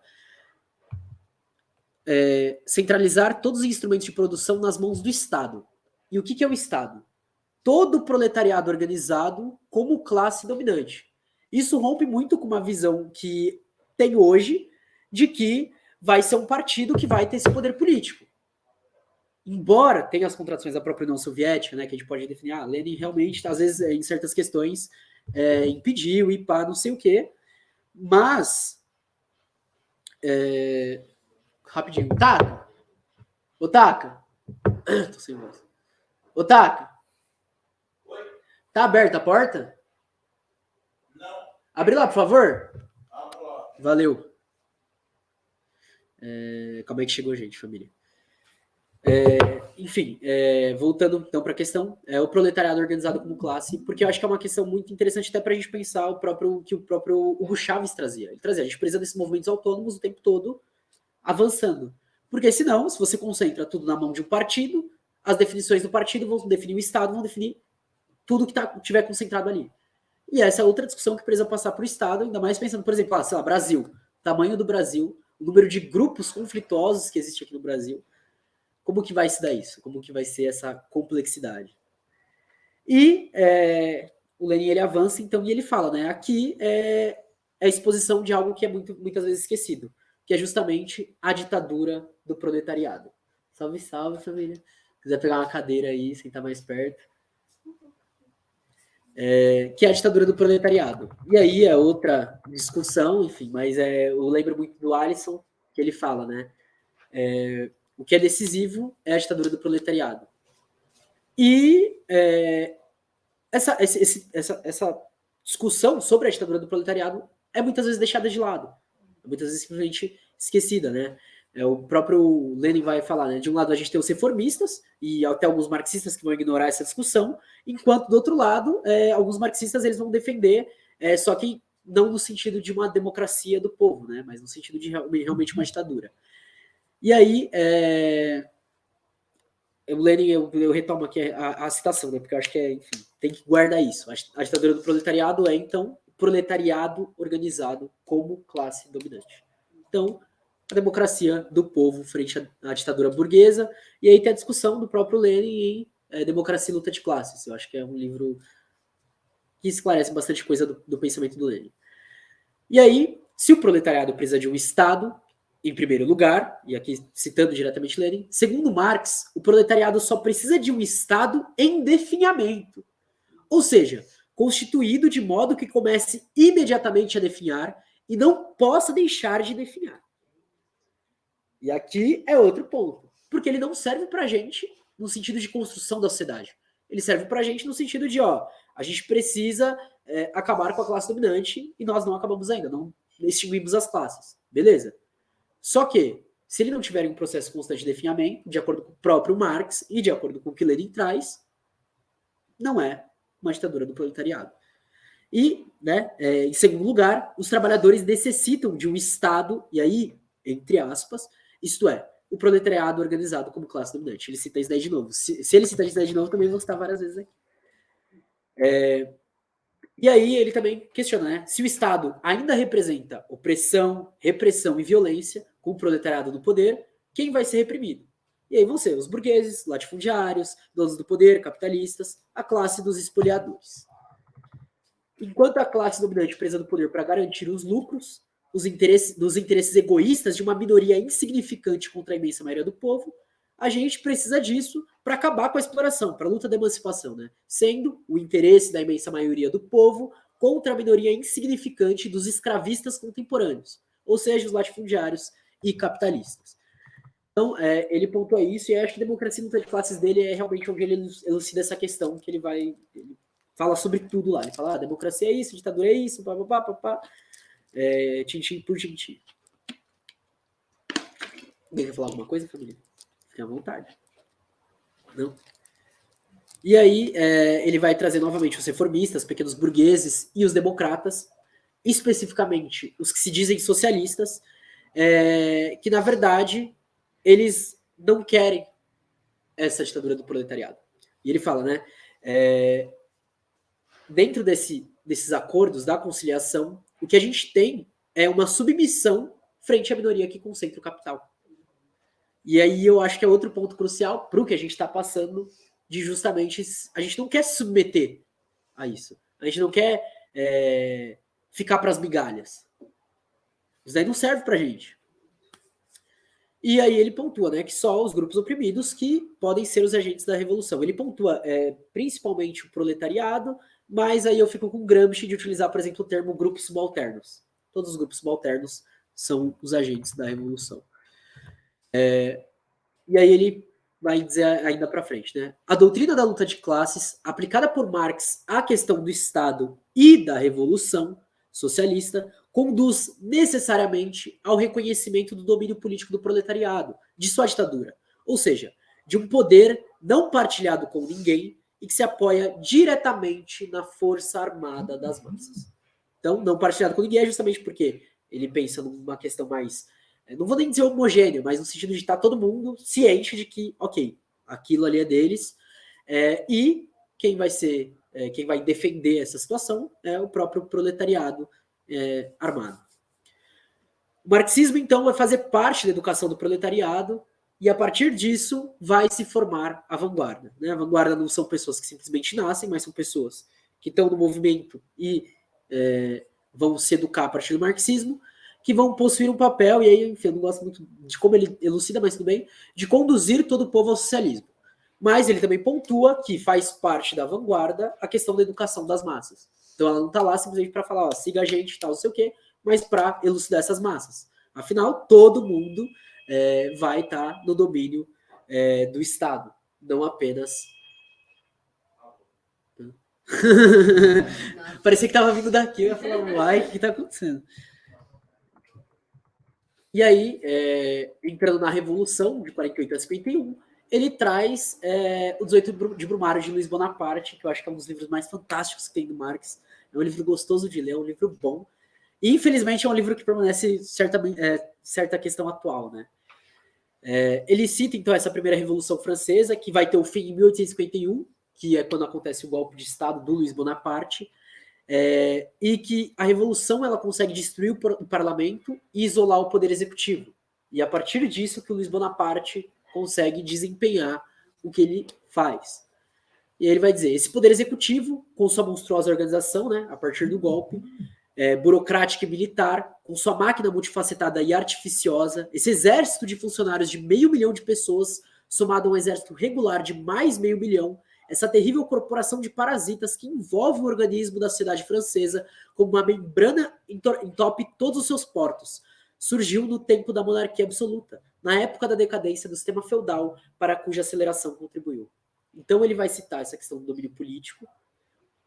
centralizar todos os instrumentos de produção nas mãos do Estado. E o que é o Estado? Todo o proletariado organizado como classe dominante. Isso rompe muito com uma visão que tem hoje de que vai ser um partido que vai ter esse poder político. Embora tenha as contradições da própria União Soviética, né, que a gente pode definir, Lenin realmente, às vezes, em certas questões, impediu e pá, não sei o quê, mas rapidinho, Taka, ô Taka, tô sem voz, ô Taka, tá aberta a porta? Não. Abre lá, por favor. Vamos lá. Valeu. Calma aí que chegou, gente, família. Enfim, voltando então para a questão, o proletariado organizado como classe, porque eu acho que é uma questão muito interessante até para a gente pensar que o próprio Hugo Chávez trazia. Ele trazia, a gente precisa desses movimentos autônomos o tempo todo avançando. Porque senão, se você concentra tudo na mão de um partido, as definições do partido vão definir o Estado, vão definir tudo que tiver concentrado ali. E essa é outra discussão que precisa passar para o Estado, ainda mais pensando, por exemplo, sei lá, Brasil, tamanho do Brasil, o número de grupos conflituosos que existe aqui no Brasil. Como que vai se dar isso? Como que vai ser essa complexidade? E o Lenin, ele avança, então, e ele fala, né? Aqui é a exposição de algo que é muitas vezes esquecido, que é justamente a ditadura do proletariado. Salve, salve, família. Se quiser pegar uma cadeira aí, sentar mais perto. Que é a ditadura do proletariado. E aí é outra discussão, enfim, mas eu lembro muito do Alisson, que ele fala, né? O que é decisivo é a ditadura do proletariado. E essa discussão sobre a ditadura do proletariado é muitas vezes deixada de lado. É muitas vezes simplesmente esquecida, né? O próprio Lenin vai falar, né? De um lado a gente tem os reformistas e até alguns marxistas que vão ignorar essa discussão, enquanto do outro lado, alguns marxistas eles vão defender, só que não no sentido de uma democracia do povo, né? Mas no sentido de realmente uma ditadura. E aí, o Lenin, eu retomo aqui a citação, né, porque eu acho que enfim, tem que guardar isso. A ditadura do proletariado então, proletariado organizado como classe dominante. Então, a democracia do povo frente à ditadura burguesa, e aí tem a discussão do próprio Lenin em Democracia e Luta de Classes. Eu acho que é um livro que esclarece bastante coisa do pensamento do Lenin. E aí, se o proletariado precisa de um Estado, em primeiro lugar, e aqui citando diretamente Lenin, segundo Marx, o proletariado só precisa de um Estado em definhamento. Ou seja, constituído de modo que comece imediatamente a definhar e não possa deixar de definhar. E aqui é outro ponto. Porque ele não serve pra gente no sentido de construção da sociedade. Ele serve pra gente no sentido de, a gente precisa acabar com a classe dominante e nós não acabamos ainda, não extinguimos as classes. Beleza? Só que, se ele não tiver um processo constante de definhamento, de acordo com o próprio Marx e de acordo com o que Lenin traz, não é uma ditadura do proletariado. E, né, em segundo lugar, os trabalhadores necessitam de um Estado, e aí, entre aspas, isto é, o proletariado organizado como classe dominante. Ele cita isso daí de novo. Se ele cita isso daí de novo, também vou citar várias vezes aqui. E aí ele também questiona, né? Se o Estado ainda representa opressão, repressão e violência, com o proletariado no poder, quem vai ser reprimido? E aí vão ser os burgueses, latifundiários, donos do poder, capitalistas, a classe dos espoliadores. Enquanto a classe dominante precisa do poder para garantir os lucros, dos interesses egoístas de uma minoria insignificante contra a imensa maioria do povo, a gente precisa disso para acabar com a exploração, para a luta da emancipação, né? Sendo o interesse da imensa maioria do povo contra a minoria insignificante dos escravistas contemporâneos, ou seja, os latifundiários e capitalistas. Então, ele pontua isso, e acho que a democracia e luta de classes dele é realmente onde ele elucida essa questão, que ele fala sobre tudo lá. Ele fala, democracia é isso, ditadura é isso, papapá, tintim por tintim. Alguém quer falar alguma coisa, família? Fique à vontade. Não? E aí, ele vai trazer novamente os reformistas, pequenos burgueses e os democratas, especificamente os que se dizem socialistas, que, na verdade, eles não querem essa ditadura do proletariado. E ele fala, né? Dentro desses acordos da conciliação, o que a gente tem é uma submissão frente à minoria que concentra o capital. E aí eu acho que é outro ponto crucial para o que a gente está passando, de justamente a gente não quer se submeter a isso. A gente não quer ficar para as migalhas. Isso daí não serve para a gente. E aí ele pontua, né, que só os grupos oprimidos que podem ser os agentes da revolução. Ele pontua principalmente o proletariado, mas aí eu fico com Gramsci de utilizar, por exemplo, o termo grupos subalternos. Todos os grupos subalternos são os agentes da revolução. E aí ele vai dizer ainda para frente, né? A doutrina da luta de classes, aplicada por Marx à questão do Estado e da revolução socialista, conduz necessariamente ao reconhecimento do domínio político do proletariado, de sua ditadura, ou seja, de um poder não partilhado com ninguém e que se apoia diretamente na força armada das massas. Então, não partilhado com ninguém é justamente porque ele pensa numa questão mais, não vou nem dizer homogênea, mas no sentido de estar todo mundo ciente de que, ok, aquilo ali é deles, e quem vai defender essa situação é o próprio proletariado armado. O marxismo, então, vai fazer parte da educação do proletariado e, a partir disso, vai se formar a vanguarda. Né? A vanguarda não são pessoas que simplesmente nascem, mas são pessoas que estão no movimento e vão se educar a partir do marxismo, que vão possuir um papel, e aí, enfim, eu não gosto muito de como ele elucida, mas tudo bem, de conduzir todo o povo ao socialismo. Mas ele também pontua que faz parte da vanguarda a questão da educação das massas. Então ela não está lá simplesmente para falar, ó, siga a gente, tal, não sei o quê, mas para elucidar essas massas. Afinal, todo mundo vai estar no domínio do Estado, não apenas... Parecia que estava vindo daqui, eu ia falar, uai, o que está acontecendo? E aí, entrando na Revolução, de 48 a 51, ele traz o 18 de Brumário, de Luiz Bonaparte, que eu acho que é um dos livros mais fantásticos que tem do Marx. É um livro gostoso de ler, é um livro bom. E, infelizmente, é um livro que permanece certa questão atual, né? Ele cita, então, essa primeira Revolução Francesa, que vai ter o fim em 1851, que é quando acontece o golpe de Estado do Luiz Bonaparte, e que a Revolução ela consegue destruir o parlamento e isolar o poder executivo. E a partir disso que o Luiz Bonaparte consegue desempenhar o que ele faz. E aí ele vai dizer, esse poder executivo, com sua monstruosa organização, né, a partir do golpe, burocrática e militar, com sua máquina multifacetada e artificiosa, esse exército de funcionários de 500 mil de pessoas, somado a um exército regular de mais 500 mil, essa terrível corporação de parasitas que envolve o organismo da sociedade francesa como uma membrana entope todos os seus portos, surgiu no tempo da monarquia absoluta, na época da decadência do sistema feudal, para cuja aceleração contribuiu. Então ele vai citar essa questão do domínio político,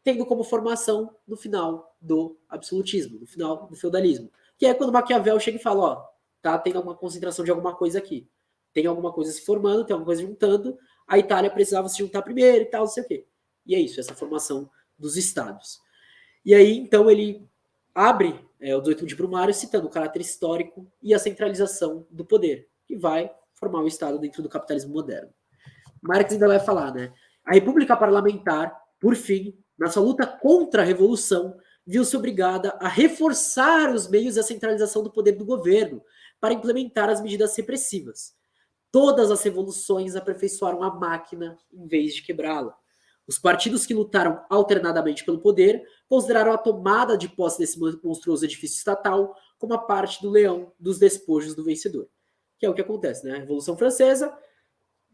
tendo como formação no final do absolutismo, no final do feudalismo. Que é quando Maquiavel chega e fala, ó, tá tendo alguma concentração de alguma coisa aqui. Tem alguma coisa se formando, tem alguma coisa juntando, a Itália precisava se juntar primeiro e tal, não sei o quê. E é isso, essa formação dos estados. E aí, então, ele abre o 18 de Brumário citando o caráter histórico e a centralização do poder, que vai formar o Estado dentro do capitalismo moderno. Marx ainda vai falar, né? A República Parlamentar, por fim, na sua luta contra a Revolução, viu-se obrigada a reforçar os meios e a centralização do poder do governo para implementar as medidas repressivas. Todas as revoluções aperfeiçoaram a máquina em vez de quebrá-la. Os partidos que lutaram alternadamente pelo poder consideraram a tomada de posse desse monstruoso edifício estatal como a parte do leão dos despojos do vencedor. Que é o que acontece, né? A Revolução Francesa,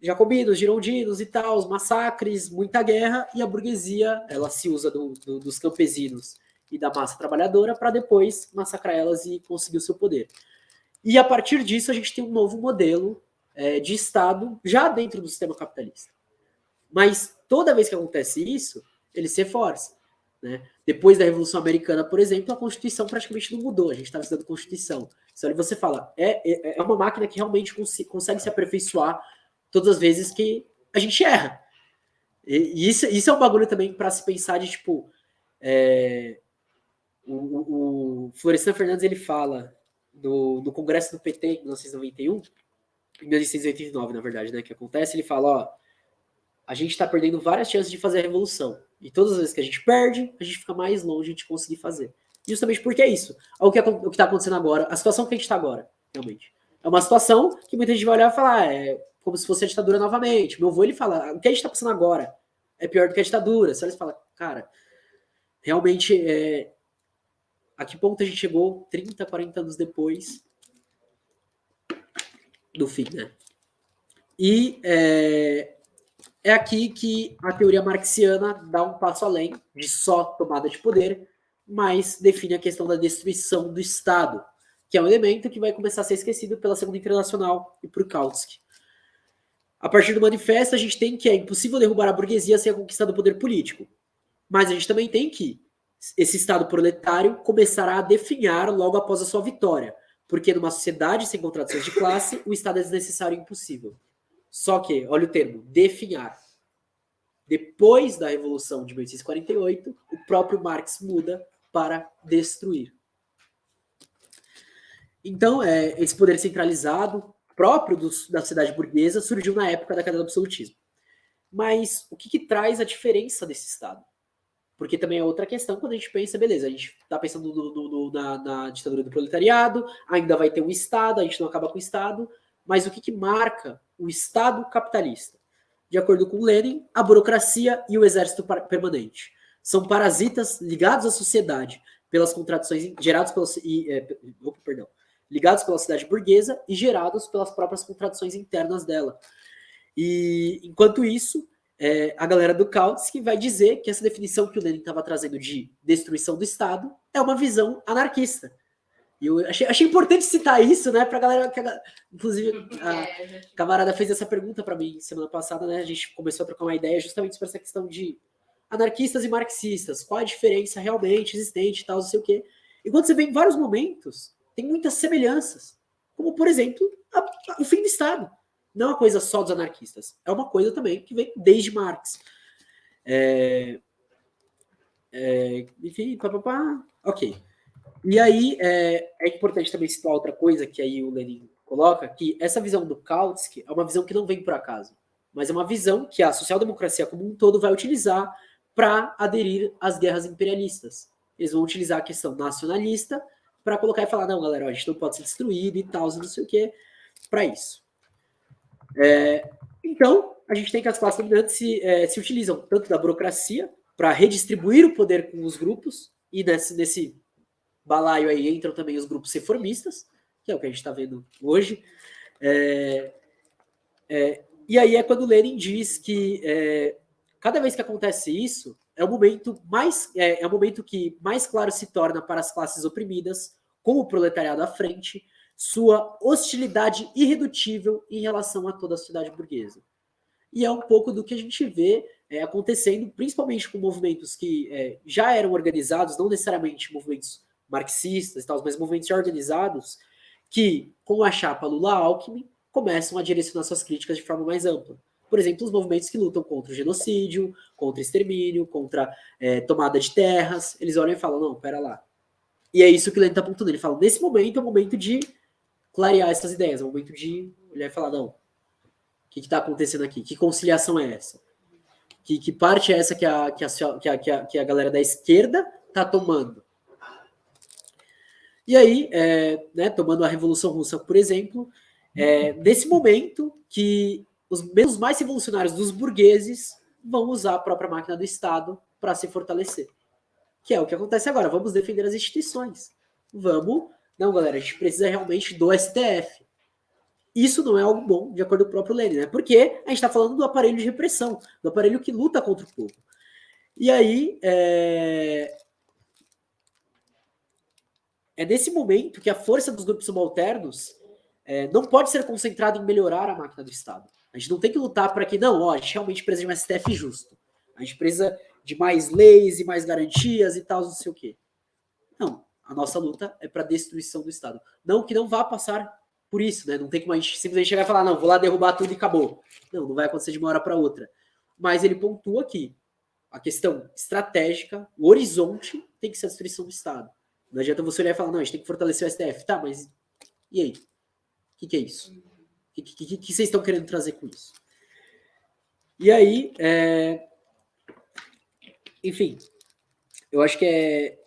jacobinos, girondinos e tal, os massacres, muita guerra, e a burguesia, ela se usa dos campesinos e da massa trabalhadora para depois massacrar elas e conseguir o seu poder. E a partir disso a gente tem um novo modelo de Estado já dentro do sistema capitalista. Mas toda vez que acontece isso, ele se reforça. Né? Depois da Revolução Americana, por exemplo, a Constituição praticamente não mudou. A gente estava estudando Constituição. Então ali você fala, é uma máquina que realmente consegue se aperfeiçoar todas as vezes que a gente erra. E isso é um bagulho também para se pensar de, tipo, o Florestan Fernandes, ele fala do Congresso do PT em 1991, em 1689, na verdade, né, que acontece, ele fala, ó, a gente está perdendo várias chances de fazer a revolução. E todas as vezes que a gente perde, a gente fica mais longe de conseguir fazer. Justamente porque é isso. O que está acontecendo agora, a situação que a gente está agora, realmente. É uma situação que muita gente vai olhar e falar, é como se fosse a ditadura novamente. Meu avô, ele fala, o que a gente está passando agora é pior do que a ditadura. Você fala, cara, realmente, a que ponto a gente chegou 30, 40 anos depois do fim, né? E é aqui que a teoria marxiana dá um passo além de só tomada de poder, mas define a questão da destruição do Estado, que é um elemento que vai começar a ser esquecido pela Segunda Internacional e por Kautsky. A partir do manifesto, a gente tem que é impossível derrubar a burguesia sem a conquista do poder político. Mas a gente também tem que esse Estado proletário começará a definhar logo após a sua vitória, porque numa sociedade sem contradições de classe, o Estado é desnecessário e impossível. Só que, olha o termo, definhar. Depois da Revolução de 1848, o próprio Marx muda para destruir. Então, esse poder centralizado, próprio da sociedade burguesa, surgiu na época da queda do absolutismo. Mas o que traz a diferença desse Estado? Porque também é outra questão quando a gente pensa, beleza, a gente está pensando na ditadura do proletariado, ainda vai ter um Estado, a gente não acaba com o Estado, mas o que marca o Estado capitalista? De acordo com Lenin, a burocracia e o exército permanente são parasitas ligados à sociedade pelas contradições gerados ligados pela sociedade burguesa e gerados pelas próprias contradições internas dela. E enquanto isso, a galera do Kautsky vai dizer que essa definição que o Lenin estava trazendo de destruição do Estado é uma visão anarquista. E eu achei importante citar isso, né, pra galera, inclusive a camarada fez essa pergunta para mim semana passada, né, a gente começou a trocar uma ideia justamente sobre essa questão de anarquistas e marxistas, qual a diferença realmente existente e tal, não sei o quê. E quando você vê em vários momentos, tem muitas semelhanças, como, por exemplo, o fim do Estado. Não é uma coisa só dos anarquistas, é uma coisa também que vem desde Marx. Enfim, ok. E aí, é importante também citar outra coisa que aí o Lenin coloca, que essa visão do Kautsky é uma visão que não vem por acaso, mas é uma visão que a social-democracia como um todo vai utilizar para aderir às guerras imperialistas. Eles vão utilizar a questão nacionalista para colocar e falar, não, galera, a gente não pode ser destruído e tal, não sei o quê, para isso. Então, a gente tem que as classes dominantes se utilizam tanto da burocracia para redistribuir o poder com os grupos, e nesse balaio aí entram também os grupos reformistas, que é o que a gente está vendo hoje. E aí é quando Lenin diz que cada vez que acontece isso, é o momento que mais claro se torna para as classes oprimidas, com o proletariado à frente, sua hostilidade irredutível em relação a toda a sociedade burguesa. E é um pouco do que a gente vê acontecendo, principalmente com movimentos que já eram organizados, não necessariamente movimentos marxistas e tal, mas movimentos organizados, que, com a chapa Lula-Alckmin, começam a direcionar suas críticas de forma mais ampla. Por exemplo, os movimentos que lutam contra o genocídio, contra o extermínio, contra tomada de terras, eles olham e falam, não, pera lá. E é isso que o Lenin está apontando. Ele fala, nesse momento é o momento de clarear essas ideias, é o momento de olhar e falar, não, o que está acontecendo aqui? Que conciliação é essa? Que parte é essa que a galera da esquerda está tomando? E aí, tomando a Revolução Russa, por exemplo, nesse momento que os menos mais revolucionários dos burgueses vão usar a própria máquina do Estado para se fortalecer. Que é o que acontece agora. Vamos defender as instituições. Não, galera, a gente precisa realmente do STF. Isso não é algo bom, de acordo com o próprio Lenin, né? Porque a gente está falando do aparelho de repressão, do aparelho que luta contra o povo. E aí, é nesse momento que a força dos grupos subalternos não pode ser concentrada em melhorar a máquina do Estado. A gente não tem que lutar para que, não, a gente realmente precisa de um STF justo. A gente precisa de mais leis e mais garantias e tal, não sei o quê. Não, a nossa luta é para a destruição do Estado. Não que não vá passar por isso, né? Não tem como a gente simplesmente chegar e falar, não, vou lá derrubar tudo e acabou. Não vai acontecer de uma hora para outra. Mas ele pontua aqui a questão estratégica, o horizonte tem que ser a destruição do Estado. Não adianta você olhar e falar, não, a gente tem que fortalecer o STF. Tá, mas e aí? O que é isso? O que vocês estão querendo trazer com isso? E aí, enfim, eu acho que é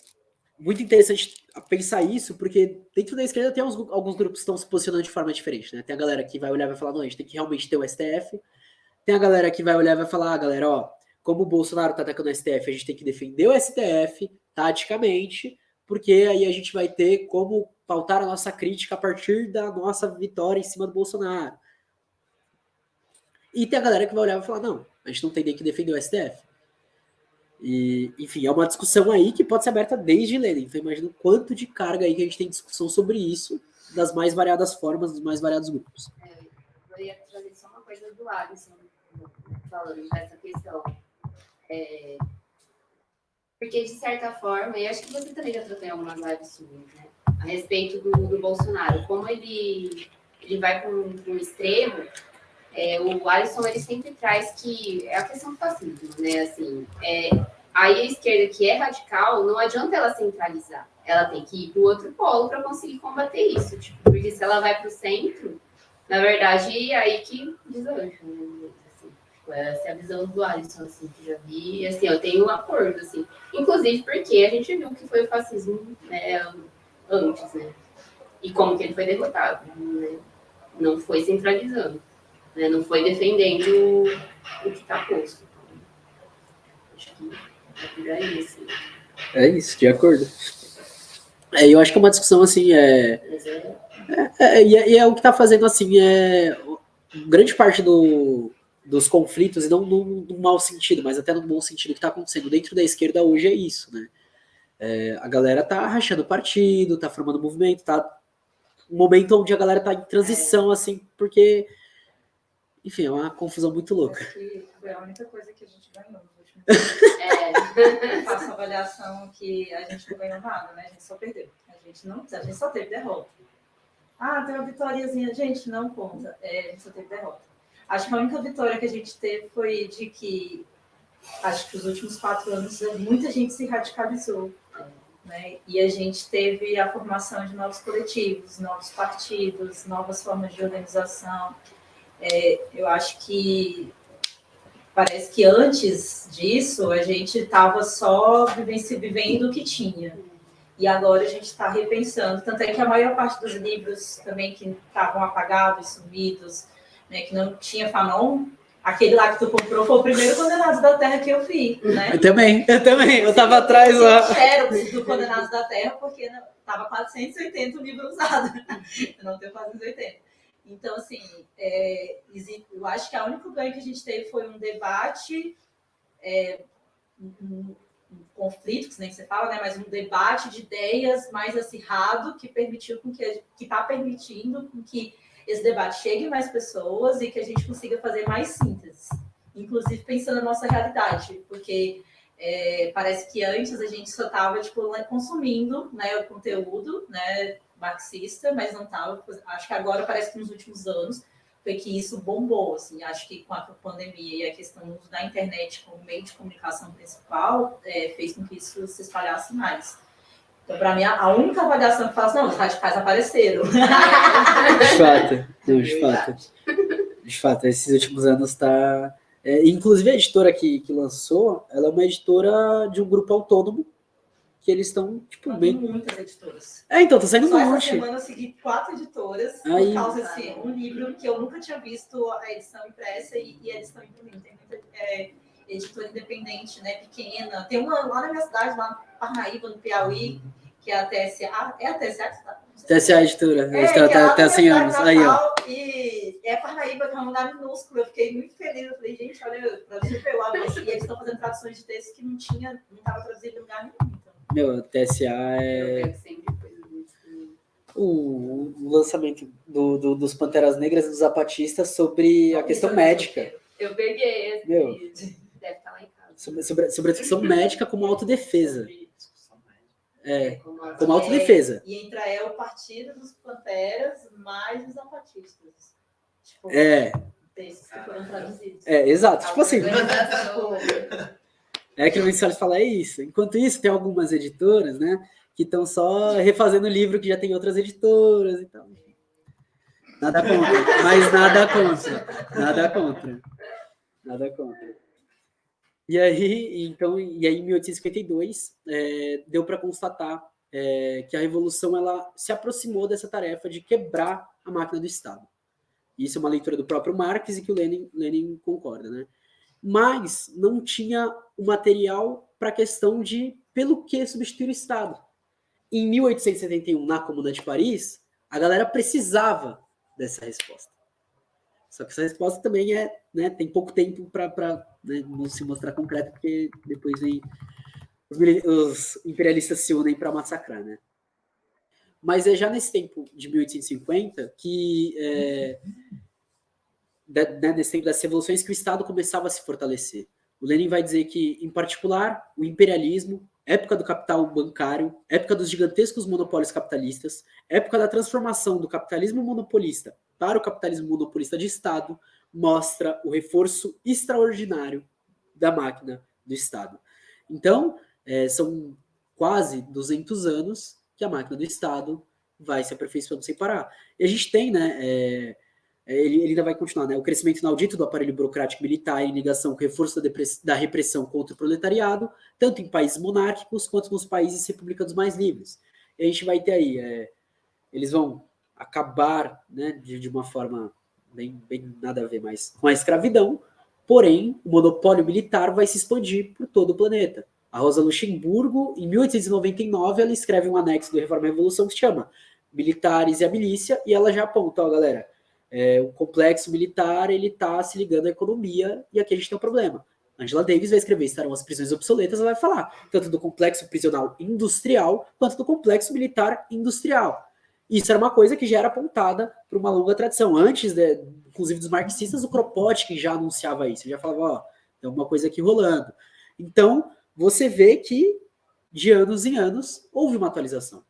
muito interessante pensar isso, porque dentro da esquerda tem alguns grupos que estão se posicionando de forma diferente, né? Tem a galera que vai olhar e vai falar, não, a gente tem que realmente ter o STF. Tem a galera que vai olhar e vai falar, galera, ó, como o Bolsonaro tá atacando o STF, a gente tem que defender o STF taticamente, porque aí a gente vai ter como pautar a nossa crítica a partir da nossa vitória em cima do Bolsonaro. E tem a galera que vai olhar e vai falar, não, a gente não tem nem que defender o STF. E, enfim, é uma discussão aí que pode ser aberta desde Lenin. Então imagina o quanto de carga aí que a gente tem discussão sobre isso, das mais variadas formas, dos mais variados grupos. Eu ia trazer só uma coisa do Alisson, falando dessa questão. Porque, de certa forma, e acho que você também já tratou em algumas lives suas, né? A respeito do Bolsonaro, como ele vai para um extremo, o Alisson ele sempre traz que é a questão do fascismo, né? Assim, aí a esquerda que é radical, não adianta ela centralizar, ela tem que ir para o outro polo para conseguir combater isso, tipo, porque se ela vai para o centro, na verdade, é aí que deslancha, né? Assim, tipo, essa é a visão do Alisson, assim, que já vi, assim, eu tenho um acordo, assim, inclusive porque a gente viu que foi o fascismo, né, antes, né? E como que ele foi derrotado, né? Não foi centralizando. Né? Não foi defendendo o que está posto. Acho que é por aí, assim. É isso, de acordo. Eu acho que é uma discussão assim, Mas e é o que está fazendo assim, grande parte dos conflitos, e não no mau sentido, mas até no bom sentido que está acontecendo dentro da esquerda hoje é isso, né? A galera tá rachando partido, tá formando movimento, tá um momento onde a galera tá em transição, assim, porque, enfim, é uma confusão muito louca. Acho que foi a única coisa que a gente ganhou nos últimos anos. Eu faço a avaliação que a gente não ganhou nada, né? A gente só perdeu. A gente só teve derrota. Ah, tem uma vitóriazinha. Gente, não conta. A gente só teve derrota. Acho que a única vitória que a gente teve foi de que, acho que os últimos 4 anos, muita gente se radicalizou. Né? E a gente teve a formação de novos coletivos, novos partidos, novas formas de organização. Eu acho que parece que antes disso a gente estava só vivendo o que tinha. E agora a gente está repensando. Tanto é que a maior parte dos livros também que estavam apagados, sumidos, né, que não tinha Fanon, aquele lá que tu comprou foi o primeiro Condenados da Terra que eu vi. Né? Eu também. Eu estava atrás lá. Eu xerox do Condenados da Terra, porque estava 480 o livro usado. Eu não tenho 480. Então, assim, eu acho que a única ganho que a gente teve foi um debate, um conflito, que nem você fala, né? Mas um debate de ideias mais acirrado que está permitindo com que esse debate chegue a mais pessoas e que a gente consiga fazer mais síntese, inclusive pensando na nossa realidade, porque parece que antes a gente só estava consumindo, né, o conteúdo, né, marxista, mas não estava. Acho que agora parece que nos últimos anos foi que isso bombou, assim. Acho que com a pandemia e a questão do uso da internet como meio de comunicação principal fez com que isso se espalhasse mais. Então, para mim, a única avaliação que fala assim, não, os radicais apareceram. De fato, esses últimos anos tá. Inclusive a editora que lançou, ela é uma editora de um grupo autônomo que eles estão, tipo, bem... muitas editoras. Então, tá saindo só um monte. Essa semana eu segui 4 editoras por causa de um livro que eu nunca tinha visto a edição impressa e a edição imprimida. Tem muita editora independente, né, pequena. Tem uma lá na minha cidade, lá no Parnaíba, no Piauí, que é a TSA. É a TSA que tá? TSA Editora. A editora até 100 anos. Aí, ó. E Parnaíba, que é um lugar minúsculo. Eu fiquei muito feliz. Eu falei, gente, olha, traduziu pelo e eles estão fazendo traduções de textos que não estava traduzido em lugar nenhum. Então. Meu, a TSA o lançamento dos Panteras Negras e dos Zapatistas sobre a questão médica. Eu peguei esse vídeo. Deve estar lá em casa. Sobre a discussão médica como autodefesa. Como autodefesa. E entra o partido dos Panteras mais os Zapatistas. Tipo, desses que foram traduzidos. Exato. Tipo assim. Que o Vinícius fala isso. Enquanto isso, tem algumas editoras, né, que estão só refazendo o livro que já tem outras editoras e tal. Nada contra, mas nada contra. Nada contra. E aí, em 1852, deu para constatar que a Revolução ela se aproximou dessa tarefa de quebrar a máquina do Estado. Isso é uma leitura do próprio Marx e que o Lenin concorda, né? Mas não tinha o material para a questão de pelo que substituir o Estado. Em 1871, na Comuna de Paris, a galera precisava dessa resposta. Só que essa resposta também tem pouco tempo para não se mostrar concreta, porque depois vem os imperialistas se unem para massacrar, né? Mas é já nesse tempo de 1850 que nesse tempo das revoluções que o Estado começava a se fortalecer. O Lenin vai dizer que, em particular, o imperialismo, época do capital bancário, época dos gigantescos monopólios capitalistas, época da transformação do capitalismo monopolista para o capitalismo monopolista de Estado, mostra o reforço extraordinário da máquina do Estado. Então, são quase 200 anos que a máquina do Estado vai se aperfeiçoando sem parar. E a gente tem, né, ele ainda vai continuar, né, o crescimento inaudito do aparelho burocrático militar em ligação com o reforço da repressão contra o proletariado, tanto em países monárquicos quanto nos países republicanos mais livres. E a gente vai ter aí, eles vão acabar, né, de uma forma bem nada a ver mais com a escravidão, porém, o monopólio militar vai se expandir por todo o planeta. A Rosa Luxemburgo, em 1899, ela escreve um anexo do Reforma e Revolução que se chama Militares e a Milícia, e ela já aponta, ó, galera, o complexo militar ele está se ligando à economia e aqui a gente tem um problema. Angela Davis vai escrever Estarão as prisões obsoletas, ela vai falar tanto do complexo prisional industrial quanto do complexo militar industrial. Isso era uma coisa que já era apontada por uma longa tradição. Antes, inclusive dos marxistas, o Kropotkin já anunciava isso, já falava, ó, tem alguma coisa aqui rolando. Então, você vê que de anos em anos houve uma atualização.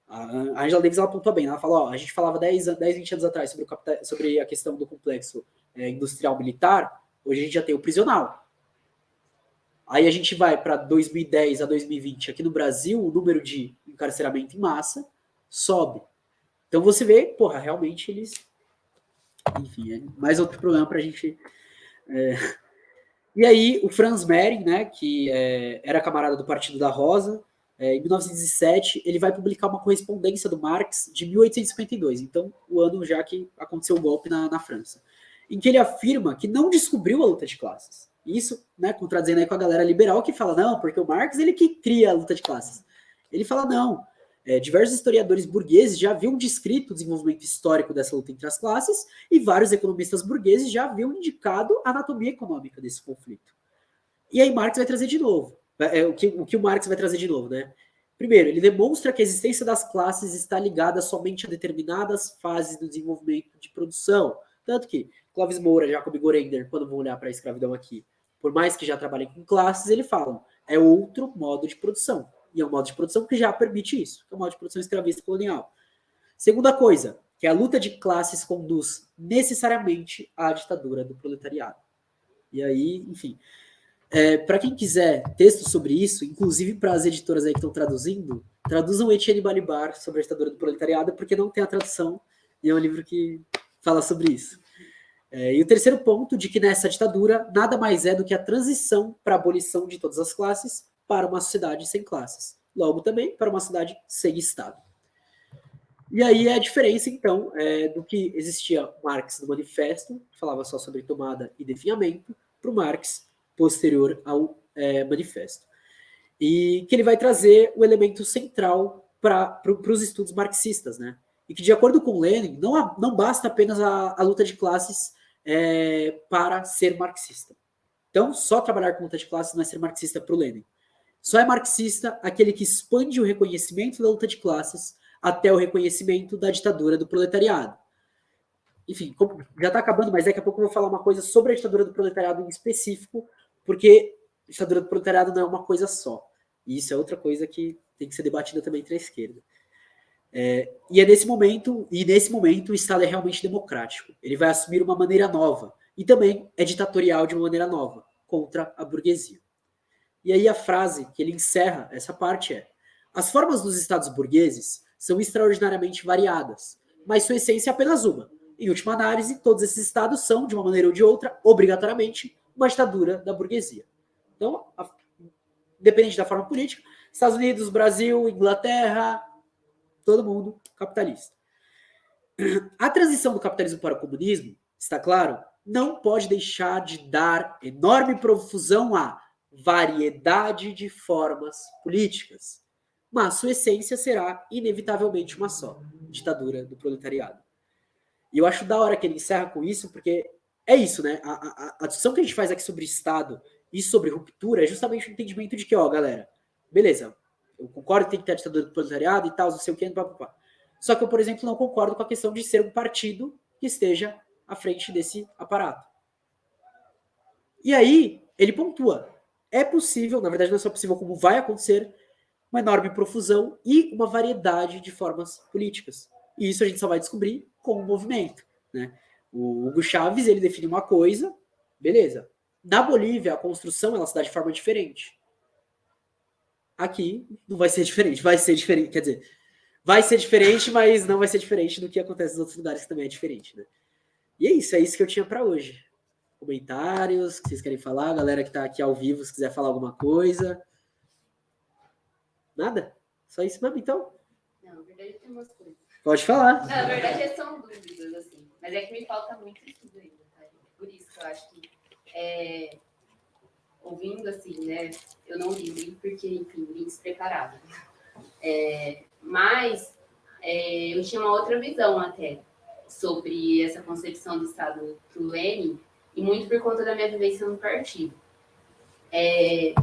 A Angela Davis ela apontou bem, ela falou, ó, a gente falava 20 anos atrás sobre a questão do complexo industrial militar, hoje a gente já tem o prisional. Aí a gente vai para 2010 a 2020, aqui no Brasil, o número de encarceramento em massa sobe. Então você vê, porra, realmente eles... Enfim, é mais outro problema para a gente... E aí o Franz Mehring, né, que era camarada do Partido da Rosa, em 1917, ele vai publicar uma correspondência do Marx de 1852, então o ano já que aconteceu o golpe na França, em que ele afirma que não descobriu a luta de classes. Isso, né, contradizendo aí com a galera liberal que fala, não, porque o Marx ele que cria a luta de classes. Ele fala, não, diversos historiadores burgueses já haviam descrito o desenvolvimento histórico dessa luta entre as classes e vários economistas burgueses já haviam indicado a anatomia econômica desse conflito. E aí Marx vai trazer de novo. O que o Marx vai trazer de novo, né? Primeiro, ele demonstra que a existência das classes está ligada somente a determinadas fases do desenvolvimento de produção. Tanto que Clóvis Moura, Jacob Gorender, quando vão olhar para a escravidão aqui, por mais que já trabalhem com classes, eles falam, é outro modo de produção. E é um modo de produção que já permite isso, que é o modo de produção escravista colonial. Segunda coisa, que a luta de classes conduz necessariamente à ditadura do proletariado. E aí, enfim... para quem quiser texto sobre isso, inclusive para as editoras aí que estão traduzindo, traduzam Etienne Balibar sobre a ditadura do proletariado, porque não tem a tradução, e é um livro que fala sobre isso. E o terceiro ponto, de que nessa ditadura, nada mais é do que a transição para a abolição de todas as classes para uma sociedade sem classes. Logo também para uma sociedade sem Estado. E aí é a diferença, então, do que existia Marx no Manifesto, que falava só sobre tomada e definhamento, para o Marx posterior ao Manifesto. E que ele vai trazer o elemento central para os estudos marxistas, né? E que, de acordo com Lenin, não basta apenas a luta de classes para ser marxista. Então, só trabalhar com luta de classes não é ser marxista para o Lenin. Só é marxista aquele que expande o reconhecimento da luta de classes até o reconhecimento da ditadura do proletariado. Enfim, já está acabando, mas daqui a pouco eu vou falar uma coisa sobre a ditadura do proletariado em específico, porque a ditadura do proletariado não é uma coisa só. E isso é outra coisa que tem que ser debatida também entre a esquerda. E nesse momento o Estado é realmente democrático. Ele vai assumir uma maneira nova. E também é ditatorial de uma maneira nova, contra a burguesia. E aí a frase que ele encerra essa parte é: as formas dos Estados burgueses são extraordinariamente variadas, mas sua essência é apenas uma. Em última análise, todos esses estados são, de uma maneira ou de outra, obrigatoriamente uma ditadura da burguesia. Então, independente da forma política, Estados Unidos, Brasil, Inglaterra, todo mundo capitalista. A transição do capitalismo para o comunismo, está claro, não pode deixar de dar enorme profusão à variedade de formas políticas, mas sua essência será inevitavelmente uma só, ditadura do proletariado. E eu acho da hora que ele encerra com isso, porque é isso, né? A discussão que a gente faz aqui sobre Estado e sobre ruptura é justamente o entendimento de que, ó, galera, beleza, eu concordo que tem que ter a ditadura do proletariado e tal, não sei o que, papapá. Só que eu, por exemplo, não concordo com a questão de ser um partido que esteja à frente desse aparato. E aí, ele pontua. É possível, na verdade não é só possível, como vai acontecer, uma enorme profusão e uma variedade de formas políticas. E isso a gente só vai descobrir com o movimento, né? O Hugo Chávez, ele define uma coisa, beleza. Na Bolívia, a construção ela se dá de forma diferente. Aqui não vai ser diferente, vai ser diferente, quer dizer, vai ser diferente, mas não vai ser diferente do que acontece nos outros lugares, que também é diferente, né? E é isso que eu tinha para hoje. Comentários que vocês querem falar, galera que tá aqui ao vivo, se quiser falar alguma coisa. Nada? Só isso mesmo, então? Não, na verdade tem umas coisas. Pode falar. Não, na verdade são dúvidas, assim. Mas é que me falta muito estudo ainda, tá? Por isso que eu acho que, ouvindo assim, né? Eu não li o livro porque, enfim, vim despreparada. Mas eu tinha uma outra visão até sobre essa concepção do Estado pro Lenin, e muito por conta da minha vivência no partido. E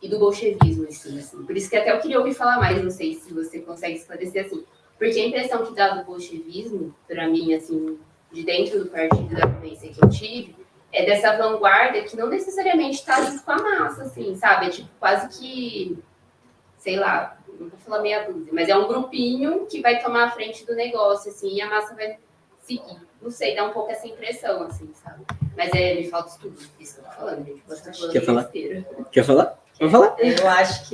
do bolchevismo, assim. Por isso que até eu queria ouvir falar mais, não sei se você consegue esclarecer assim. Porque a impressão que dá do bolchevismo, para mim, assim, de dentro do partido, da vivência que eu tive, é dessa vanguarda que não necessariamente está junto com a massa, assim, sabe? É tipo quase que, sei lá, não vou falar meia dúzia, mas é um grupinho que vai tomar a frente do negócio, assim, e a massa vai seguir. Não sei, dá um pouco essa impressão, assim, sabe? Mas me falta estudo, isso que eu tô falando, gente. Você tá falando Quer falar? besteira. Quer falar? Vamos falar? Eu acho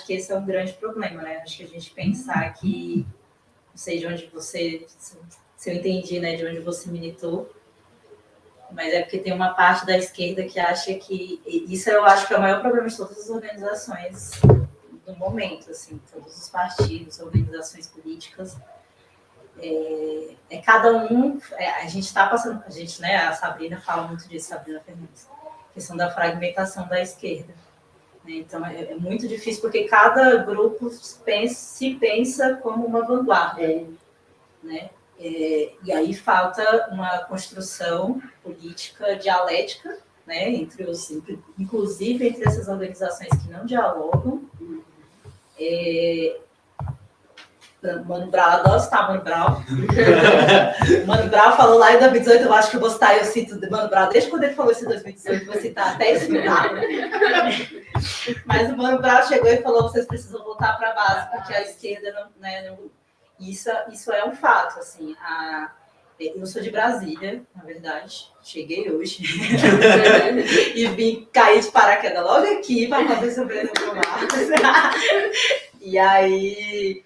que esse é um grande problema, né? Acho que a gente pensar que, não sei de onde você, se eu entendi, né, de onde você militou, mas é porque tem uma parte da esquerda que acha que, isso eu acho que é o maior problema de todas as organizações do momento, assim, todos os partidos, organizações políticas, cada um, a gente está passando, né, a Sabrina fala muito disso, Sabrina Fernandes, questão da fragmentação da esquerda. Então, é muito difícil, porque cada grupo se pensa como uma vanguarda. Né? E aí falta uma construção política dialética, né, inclusive entre essas organizações que não dialogam. Mano Brown, adoro citar Mano Brown. Mano Brown falou lá em 2018, eu acho que eu vou citar, eu cito de Mano Brown, desde quando ele falou isso em 2018, vou citar até esse final. Mas o Mano Brown chegou e falou, vocês precisam voltar para a base, porque a esquerda não... Isso é um fato, assim. Eu sou de Brasília, na verdade, cheguei hoje e vim cair de paraquedas logo aqui para fazer Sabrina E aí...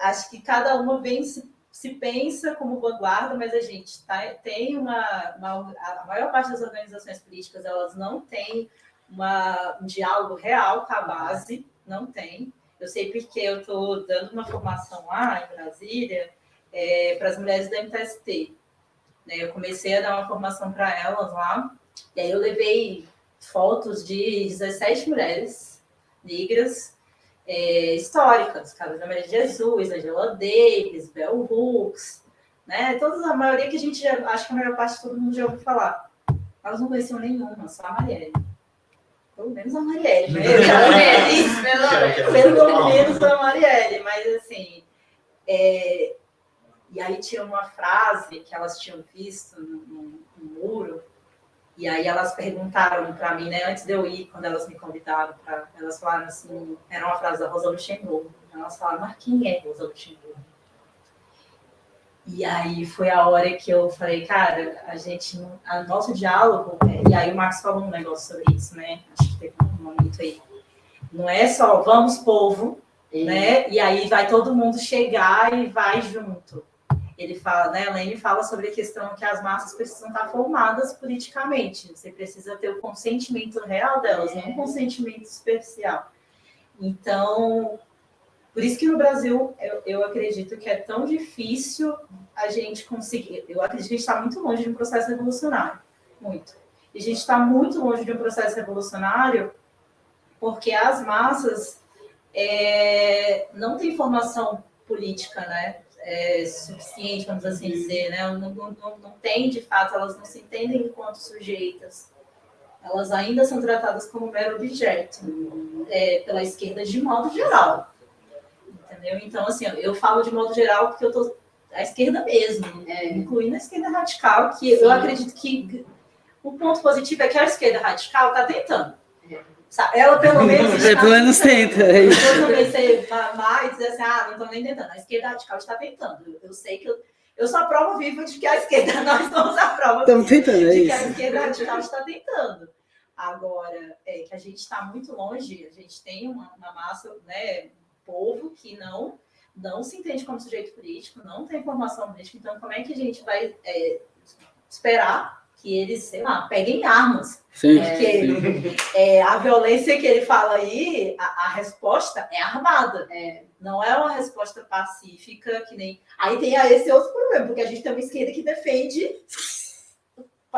acho que cada uma se pensa como vanguarda, mas a gente tem a maior parte das organizações políticas, elas não têm um diálogo real com a base, não tem. Eu sei porque eu estou dando uma formação lá em Brasília para as mulheres do MTST. Né? Eu comecei a dar uma formação para elas lá, e aí eu levei fotos de 17 mulheres negras, históricas, Carolina Maria de Jesus, Angela Davis, Bell Hooks, né? A maioria que a gente acho que a maior parte de todo mundo já ouviu falar. Elas não conheciam nenhuma, só a Marielle. Pelo menos a Marielle, né? Pelo menos a Marielle, mas assim. E aí tinha uma frase que elas tinham visto no muro. E aí elas perguntaram para mim, né, antes de eu ir, quando elas me convidaram, elas falaram assim, era uma frase da Rosa Luxemburgo. Elas falaram, mas quem é Rosa Luxemburgo? E aí foi a hora que eu falei, cara, nosso diálogo, e aí o Marcos falou um negócio sobre isso, né? Acho que teve um momento aí. Não é só vamos, povo, né? E aí vai todo mundo chegar e vai junto. ele fala, né, a Lane fala sobre a questão que as massas precisam estar formadas politicamente. Você precisa ter o consentimento real delas, não um consentimento superficial. Então, por isso que no Brasil eu acredito que é tão difícil a gente conseguir. Eu acredito que a gente está muito longe de um processo revolucionário, muito. E a gente está muito longe de um processo revolucionário porque as massas não têm formação política, né? Suficiente, vamos assim dizer, né? Não tem, de fato, elas não se entendem enquanto sujeitas. Elas ainda são tratadas como mero objeto pela esquerda de modo geral. Entendeu? Então, assim, eu falo de modo geral porque eu tô à esquerda mesmo, incluindo a esquerda radical, que eu acredito que o ponto positivo é que a esquerda radical está tentando. Sabe? Ela, pelo menos, pelo menos tenta. Eu também sei mais dizer assim, não estou nem tentando. A esquerda radical está tentando. Eu sei que eu sou a prova viva de que a esquerda, nós somos a prova Estamos tentando, de que a esquerda radical está tentando. Agora, que a gente está muito longe, a gente tem uma massa, né, um povo que não se entende como sujeito político, não tem formação política, então como é que a gente vai esperar que eles, sei lá, peguem armas? Sim. Porque a violência que ele fala aí, a resposta é armada. Não é uma resposta pacífica, que nem... Aí tem esse outro problema, porque a gente tem uma esquerda que defende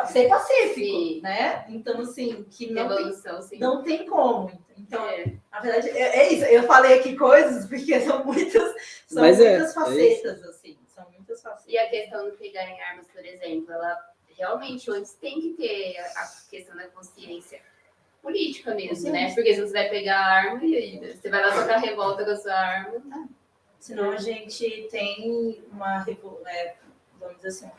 ser pacífico, sim, né? Então, assim, que não tem como. Então, na verdade, é isso. Eu falei aqui coisas porque são muitas facetas, assim. São muitas facetas. E a questão de pegarem armas, por exemplo, ela realmente antes tem que ter a questão da consciência política mesmo, né? Porque se você vai pegar a arma e você vai lá tocar revolta com a sua arma, tá? Senão a gente tem vamos dizer assim,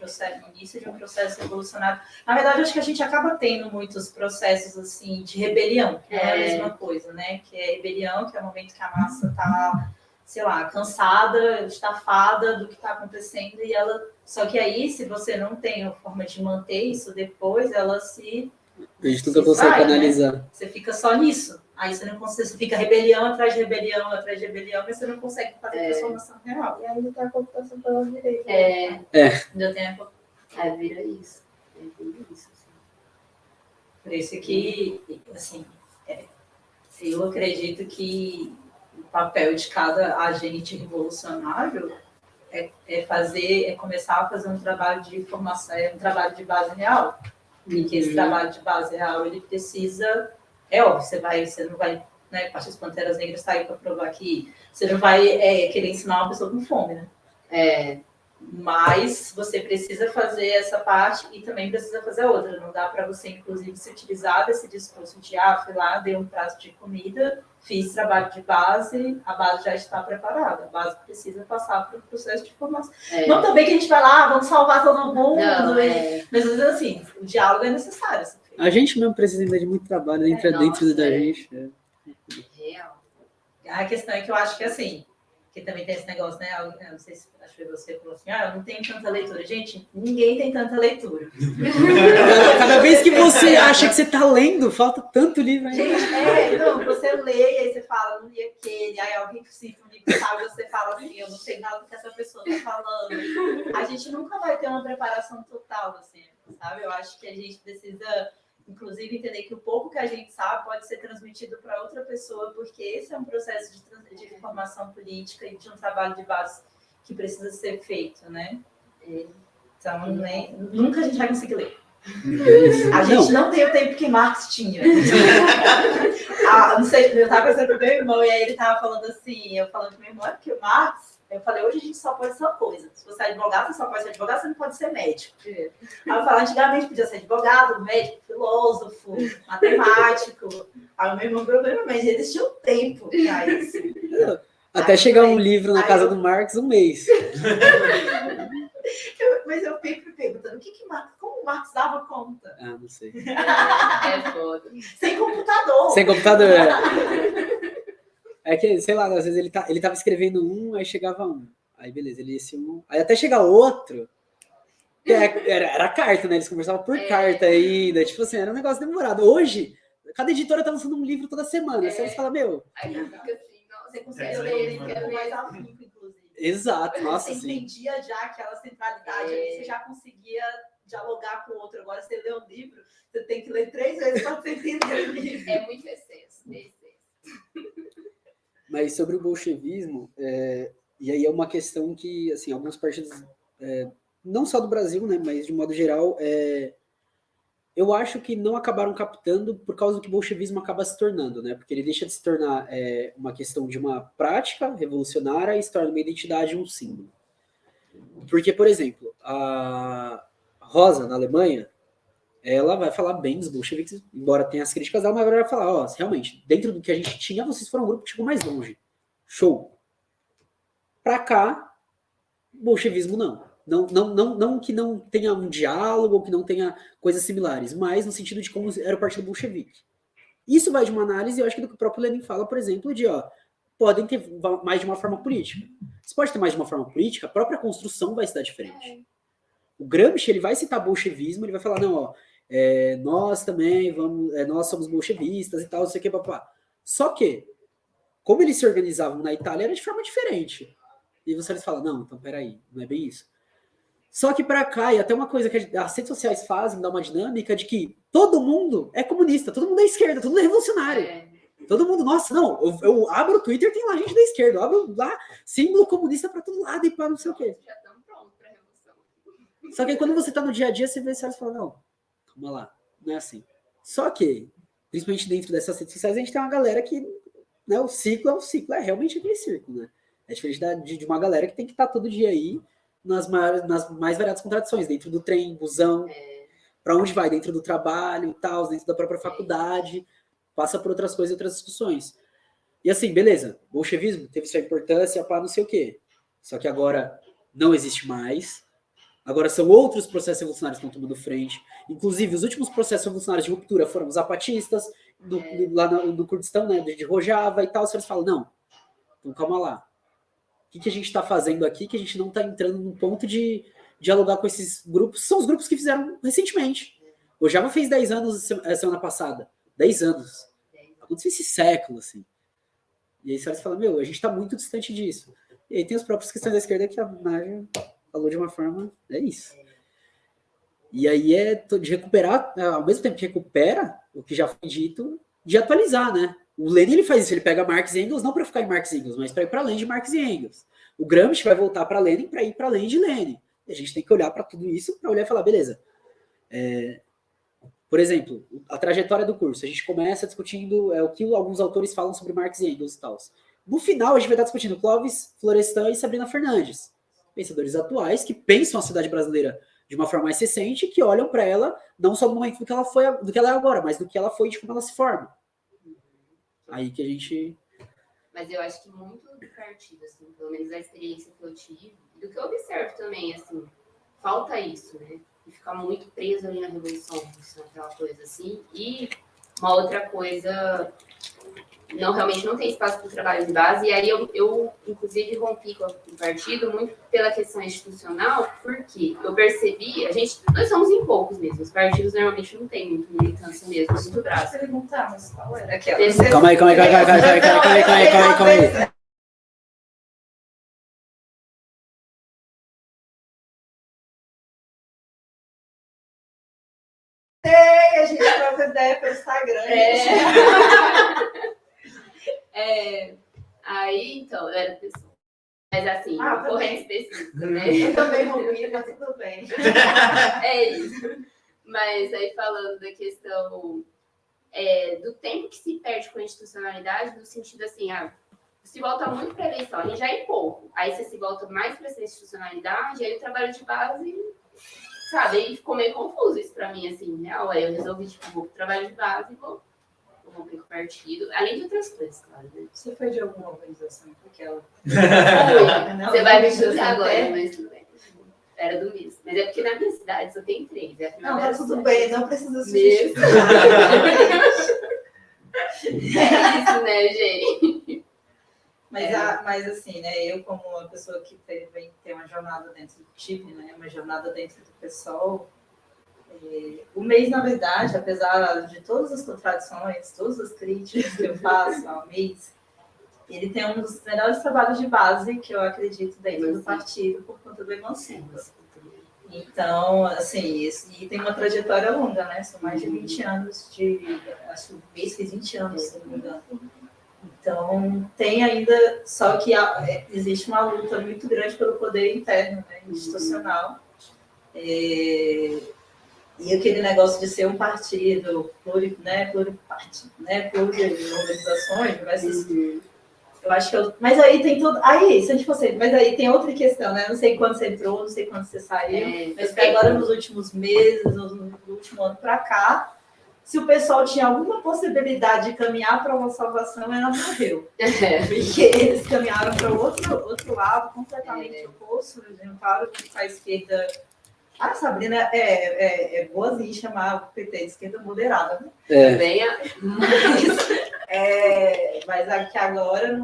um início de um processo revolucionário. Na verdade, acho que a gente acaba tendo muitos processos assim de rebelião, que não é a mesma coisa, né? Que é rebelião, que é o momento que a massa está, sei lá, cansada, estafada do que está acontecendo, e ela... Só que aí, se você não tem a forma de manter isso depois, ela a gente nunca consegue canalizar. Né? Você fica só nisso. Aí você não consegue, você fica rebelião atrás de rebelião, mas você não consegue fazer transformação real. E aí tem a computação pela direita. Ainda tem vira isso. Vira isso. Assim. Por isso que, assim, eu acredito que o papel de cada agente revolucionário é começar a fazer um trabalho de formação, um trabalho de base real. E que esse trabalho de base real, ele precisa... É óbvio, você não vai, né, Parte das Panteras Negras está aí para provar que você não vai querer ensinar uma pessoa com fome, né? Mas você precisa fazer essa parte e também precisa fazer a outra. Não dá para você, inclusive, se utilizar desse discurso de fui lá, dei um prato de comida, fiz trabalho de base, a base já está preparada. A base precisa passar por um processo de formação. Não também que a gente vai lá, vamos salvar todo mundo. Não, mas assim, o diálogo é necessário. A gente mesmo precisa ainda de muito trabalho dentro da gente. Real. A questão é que eu acho que assim, que também tem esse negócio, né? Eu não sei se acho que você falou assim, eu não tenho tanta leitura. Gente, ninguém tem tanta leitura. Cada vez que você acha que você está lendo, falta tanto livro aí. Gente, você lê e aí você fala, não li aquele, aí alguém cita um livro, sabe? Você fala assim, eu não sei nada do que essa pessoa está falando. A gente nunca vai ter uma preparação total, assim, sabe? Eu acho que a gente precisa, inclusive, entender que o pouco que a gente sabe pode ser transmitido para outra pessoa, porque esse é um processo de formação política e de um trabalho de base que precisa ser feito, né? Então, nunca a gente vai conseguir ler. A gente não tem o tempo que Marx tinha. Não sei, eu estava conversando com meu irmão, e aí ele estava falando assim, eu falando com meu irmão, porque o Marx, eu falei, hoje a gente só pode ser uma coisa. Se você é advogado, você só pode ser advogado, você não pode ser médico. Aí eu falo, antigamente podia ser advogado, médico, filósofo, matemático. Aí o meu irmão falou, mas existia um tempo para isso. Até chegar um livro na casa do Marx, um mês. Mas eu fico me perguntando, como o Marx dava conta? Não sei. Foda. Sem computador. Sem computador, É que, sei lá, às vezes ele tava escrevendo um, aí chegava um. Aí beleza, ele ia esse um. Aí até chegar outro, era carta, né? Eles conversavam por carta ainda. Tipo assim, era um negócio demorado. Hoje, cada editora tá lançando um livro toda semana. Aí você fala, Aí fica assim, você consegue ler o livro mais afinco, inclusive. Exato, nossa, Você sim. entendia já aquela centralidade, ali, você já conseguia dialogar com o outro. Agora, você lê um livro, você tem que ler 3 vezes para você entender o livro. É muito excesso. Mas sobre o bolchevismo, e aí é uma questão que, assim, alguns partidos, não só do Brasil, né, mas de modo geral, eu acho que não acabaram captando por causa do que o bolchevismo acaba se tornando, né, porque ele deixa de se tornar uma questão de uma prática revolucionária e se torna uma identidade, um símbolo. Porque, por exemplo, a Rosa, na Alemanha, ela vai falar bem dos bolcheviques, embora tenha as críticas dela, mas ela vai falar, ó, realmente, dentro do que a gente tinha, vocês foram um grupo que chegou mais longe. Show. Pra cá, bolchevismo não. Não que não tenha um diálogo ou que não tenha coisas similares, mas no sentido de como era o partido bolchevique. Isso vai de uma análise, eu acho que do que o próprio Lenin fala, por exemplo, de, ó, podem ter mais de uma forma política. Se pode ter mais de uma forma política, a própria construção vai se dar diferente. O Gramsci, ele vai citar bolchevismo, ele vai falar, não, ó, nós também vamos, nós somos bolchevistas e tal, não sei o que, papá. Só que, como eles se organizavam na Itália, era de forma diferente. E você fala, não, então peraí, não é bem isso. Só que para cá, e até uma coisa que as redes sociais fazem, dá uma dinâmica de que todo mundo é comunista, todo mundo é esquerda, todo mundo é revolucionário. Todo mundo, nossa, não, eu abro o Twitter, tem lá gente da esquerda, eu abro lá símbolo comunista para todo lado e para não sei o quê. Já estamos prontos para a revolução. Só que aí, quando você tá no dia a dia, você vê e fala, não, calma lá, não é assim. Só que, principalmente dentro dessas redes sociais, a gente tem uma galera que, né, o ciclo, é realmente aquele círculo, né? É diferente de uma galera que tem que estar todo dia aí nas mais variadas contradições, dentro do trem, busão, para onde vai, dentro do trabalho e tal, dentro da própria faculdade, passa por outras coisas e outras discussões. E assim, beleza, bolchevismo teve sua importância para não sei o quê. Só que agora não existe mais. Agora são outros processos revolucionários que estão tomando frente. Inclusive, os últimos processos revolucionários de ruptura foram os zapatistas, lá no Kurdistão, né, de Rojava e tal. Os caras falam, não, então calma lá. O que a gente está fazendo aqui que a gente não está entrando no ponto de dialogar com esses grupos? São os grupos que fizeram recentemente. Rojava fez 10 anos semana passada. 10 anos. Aconteceu esse século, assim. E aí os caras falam, meu, a gente está muito distante disso. E aí tem as próprias questões da esquerda que a Nádia falou de uma forma, é isso. E aí é de recuperar, ao mesmo tempo que recupera o que já foi dito, de atualizar, né? O Lenin, ele faz isso, ele pega Marx e Engels não para ficar em Marx e Engels, mas para ir para além de Marx e Engels. O Gramsci vai voltar para Lenin para ir para além de Lenin. E a gente tem que olhar para tudo isso, para olhar e falar, beleza. Por exemplo, a trajetória do curso. A gente começa discutindo o que alguns autores falam sobre Marx e Engels e tal. No final, a gente vai estar discutindo Clóvis Florestan e Sabrina Fernandes. Pensadores atuais que pensam a sociedade brasileira de uma forma mais recente, que olham para ela não só no momento do que ela foi, do que ela é agora, mas do que ela foi e de como ela se forma. Aí que a gente... Mas eu acho que muito do partido, assim, pelo menos a experiência que eu tive, do que eu observo também, assim, falta isso, né? E ficar muito preso ali na Revolução Russa, aquela coisa assim. E uma outra coisa, realmente não tem espaço para o trabalho de base. E aí eu inclusive, rompi com o partido muito pela questão institucional, porque eu percebi, nós somos em poucos mesmo. Os partidos normalmente não têm muito militância mesmo, muito braço. Perguntar, mas qual era aquela? Calma aí. A gente troca ideia pelo Instagram. Aí, então, eu era pessoa. Mas assim, corrente específica, né? Eu também rompi, mas tudo bem. É isso. Mas aí falando da questão do tempo que se perde com a institucionalidade, no sentido assim, se volta muito para a eleição, a gente já é pouco. Aí você se volta mais para essa institucionalidade, aí o trabalho de base, sabe? Aí ficou meio confuso isso para mim, assim, real. Aí eu resolvi, vou pro trabalho de base e vou romper com o partido, além de outras coisas, claro, né? Você foi de alguma organização? Aquela? Você vai me julgar agora, mas tudo bem. Era do MIS. Mas é porque na minha cidade só tem 3. Não, tá tudo bem, não precisa se justificar. É isso, né, gente? Mas assim, né, eu como uma pessoa que vem ter uma jornada dentro do time, né, uma jornada dentro do pessoal, o mês, na verdade, apesar de todas as contradições, todas as críticas que eu faço ao mês, ele tem um dos melhores trabalhos de base que eu acredito dentro do partido por conta do Emancipa. Então, assim, e tem uma trajetória longa, né? São mais de 20 anos acho que o mês fez 20 anos, se não me engano. Então, tem ainda, só que existe uma luta muito grande pelo poder interno, né, institucional. E aquele negócio de ser um partido pluripartido, né, pluriorganizações, diversas. Eu acho que mas aí tem tudo. Aí, se a gente fosse. Mas aí tem outra questão, né? Não sei quando você entrou, não sei quando você saiu. Mas que agora, nos últimos meses, no último ano para cá, se o pessoal tinha alguma possibilidade de caminhar para uma salvação, ela morreu. Porque eles caminharam para o outro lado, completamente oposto, juntaram com a esquerda. A Sabrina é boazinha em chamar o PT de esquerda moderada, né? Mas aqui agora,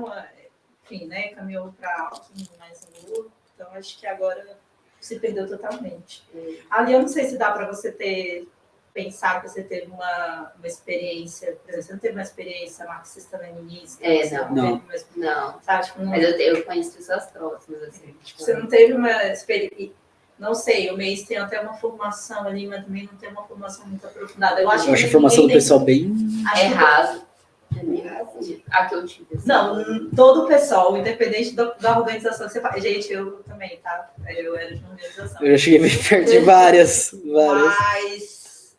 enfim, né, caminhou para Alckmin mais um Lula, então acho que agora se perdeu totalmente. Ali eu não sei se dá para você pensar que você teve uma experiência, por exemplo, você não teve uma experiência marxista-leninista? Não. Sabe, tipo, Mas eu conheço pessoas próximas, assim. Tipo, você não teve uma experiência. Não sei, o MEIS tem até uma formação ali, mas também não tem uma formação muito aprofundada. Eu acho a formação do pessoal bem... É raso. A que eu tive. Assim. Não, todo o pessoal, independente da organização que você faz. Gente, eu também, tá? Eu era de uma organização. Eu já cheguei bem perto de várias. Mas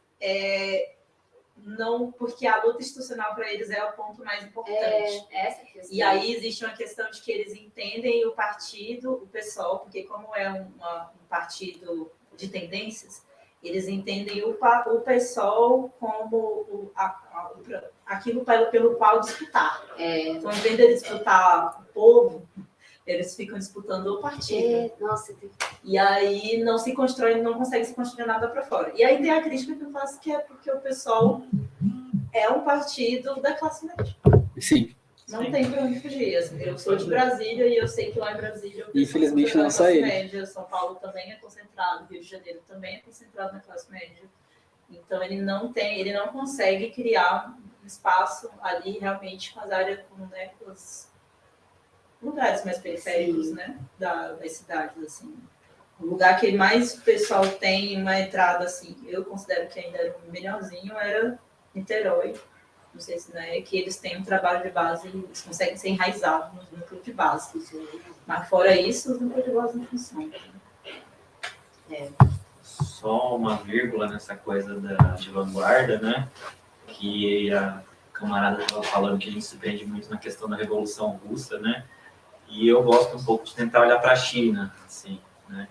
não, porque a luta institucional para eles é o ponto mais importante. Essa questão. E aí existe uma questão de que eles entendem o partido, o PSOL, porque como é um partido de tendências, eles entendem o PSOL como aquilo pelo qual disputar. Então, em vez de disputar o povo, eles ficam disputando o partido. E aí não consegue se construir nada para fora. E aí tem a crítica que eu faço, que é porque o PSOL é um partido da classe média. Sim. Não tem para onde fugir. Assim, eu sou de Brasília e eu sei que lá em Brasília... Infelizmente não só ele. Média. São Paulo também é concentrado, Rio de Janeiro também é concentrado na classe média. Então, ele não consegue criar um espaço ali realmente com as áreas, com os lugares mais periféricos, né, das cidades, assim. O lugar que mais o pessoal tem uma entrada, assim, eu considero que ainda era o melhorzinho, era Niterói. Não sei se é que eles têm um trabalho de base, eles conseguem ser enraizados no núcleo de base. Mas fora isso, os núcleos de base não funcionam. Só uma vírgula nessa coisa de vanguarda, né? Que a camarada estava falando que a gente se prende muito na questão da Revolução Russa, né? E eu gosto um pouco de tentar olhar para a China, assim, né?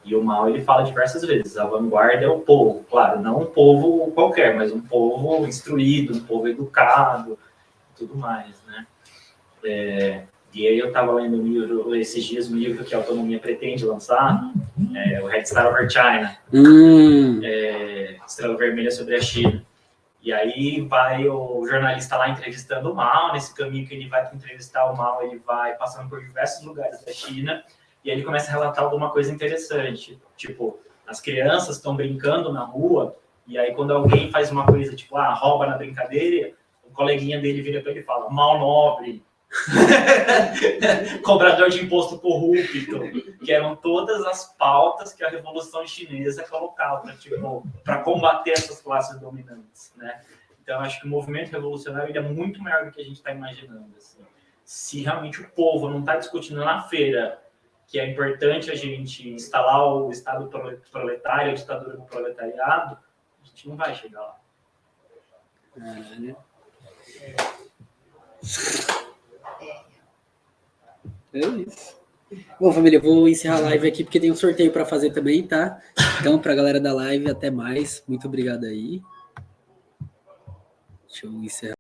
E o Mao, ele fala diversas vezes, a vanguarda é o povo, claro, não um povo qualquer, mas um povo instruído, um povo educado, tudo mais, né? E aí eu estava lendo um livro, esses dias, um livro que a Autonomia pretende lançar, o Red Star Over China, Estrela Vermelha sobre a China. E aí vai o jornalista lá entrevistando o Mao, nesse caminho que ele vai entrevistar o Mao, ele vai passando por diversos lugares da China, e aí ele começa a relatar alguma coisa interessante, tipo, as crianças estão brincando na rua, e aí quando alguém faz uma coisa, tipo, rouba na brincadeira, o coleguinha dele vira para ele e fala, mal nobre, cobrador de imposto corrupto, que eram todas as pautas que a Revolução Chinesa colocava, tipo, para combater essas classes dominantes, né? Então, acho que o movimento revolucionário ele é muito maior do que a gente está imaginando. Assim. Se realmente o povo não está discutindo na feira que é importante a gente instalar o Estado proletário, a ditadura do proletariado, a gente não vai chegar lá. É isso. Bom, família, eu vou encerrar a live aqui porque tem um sorteio para fazer também, tá? Então, para a galera da live, até mais. Muito obrigado aí. Deixa eu encerrar.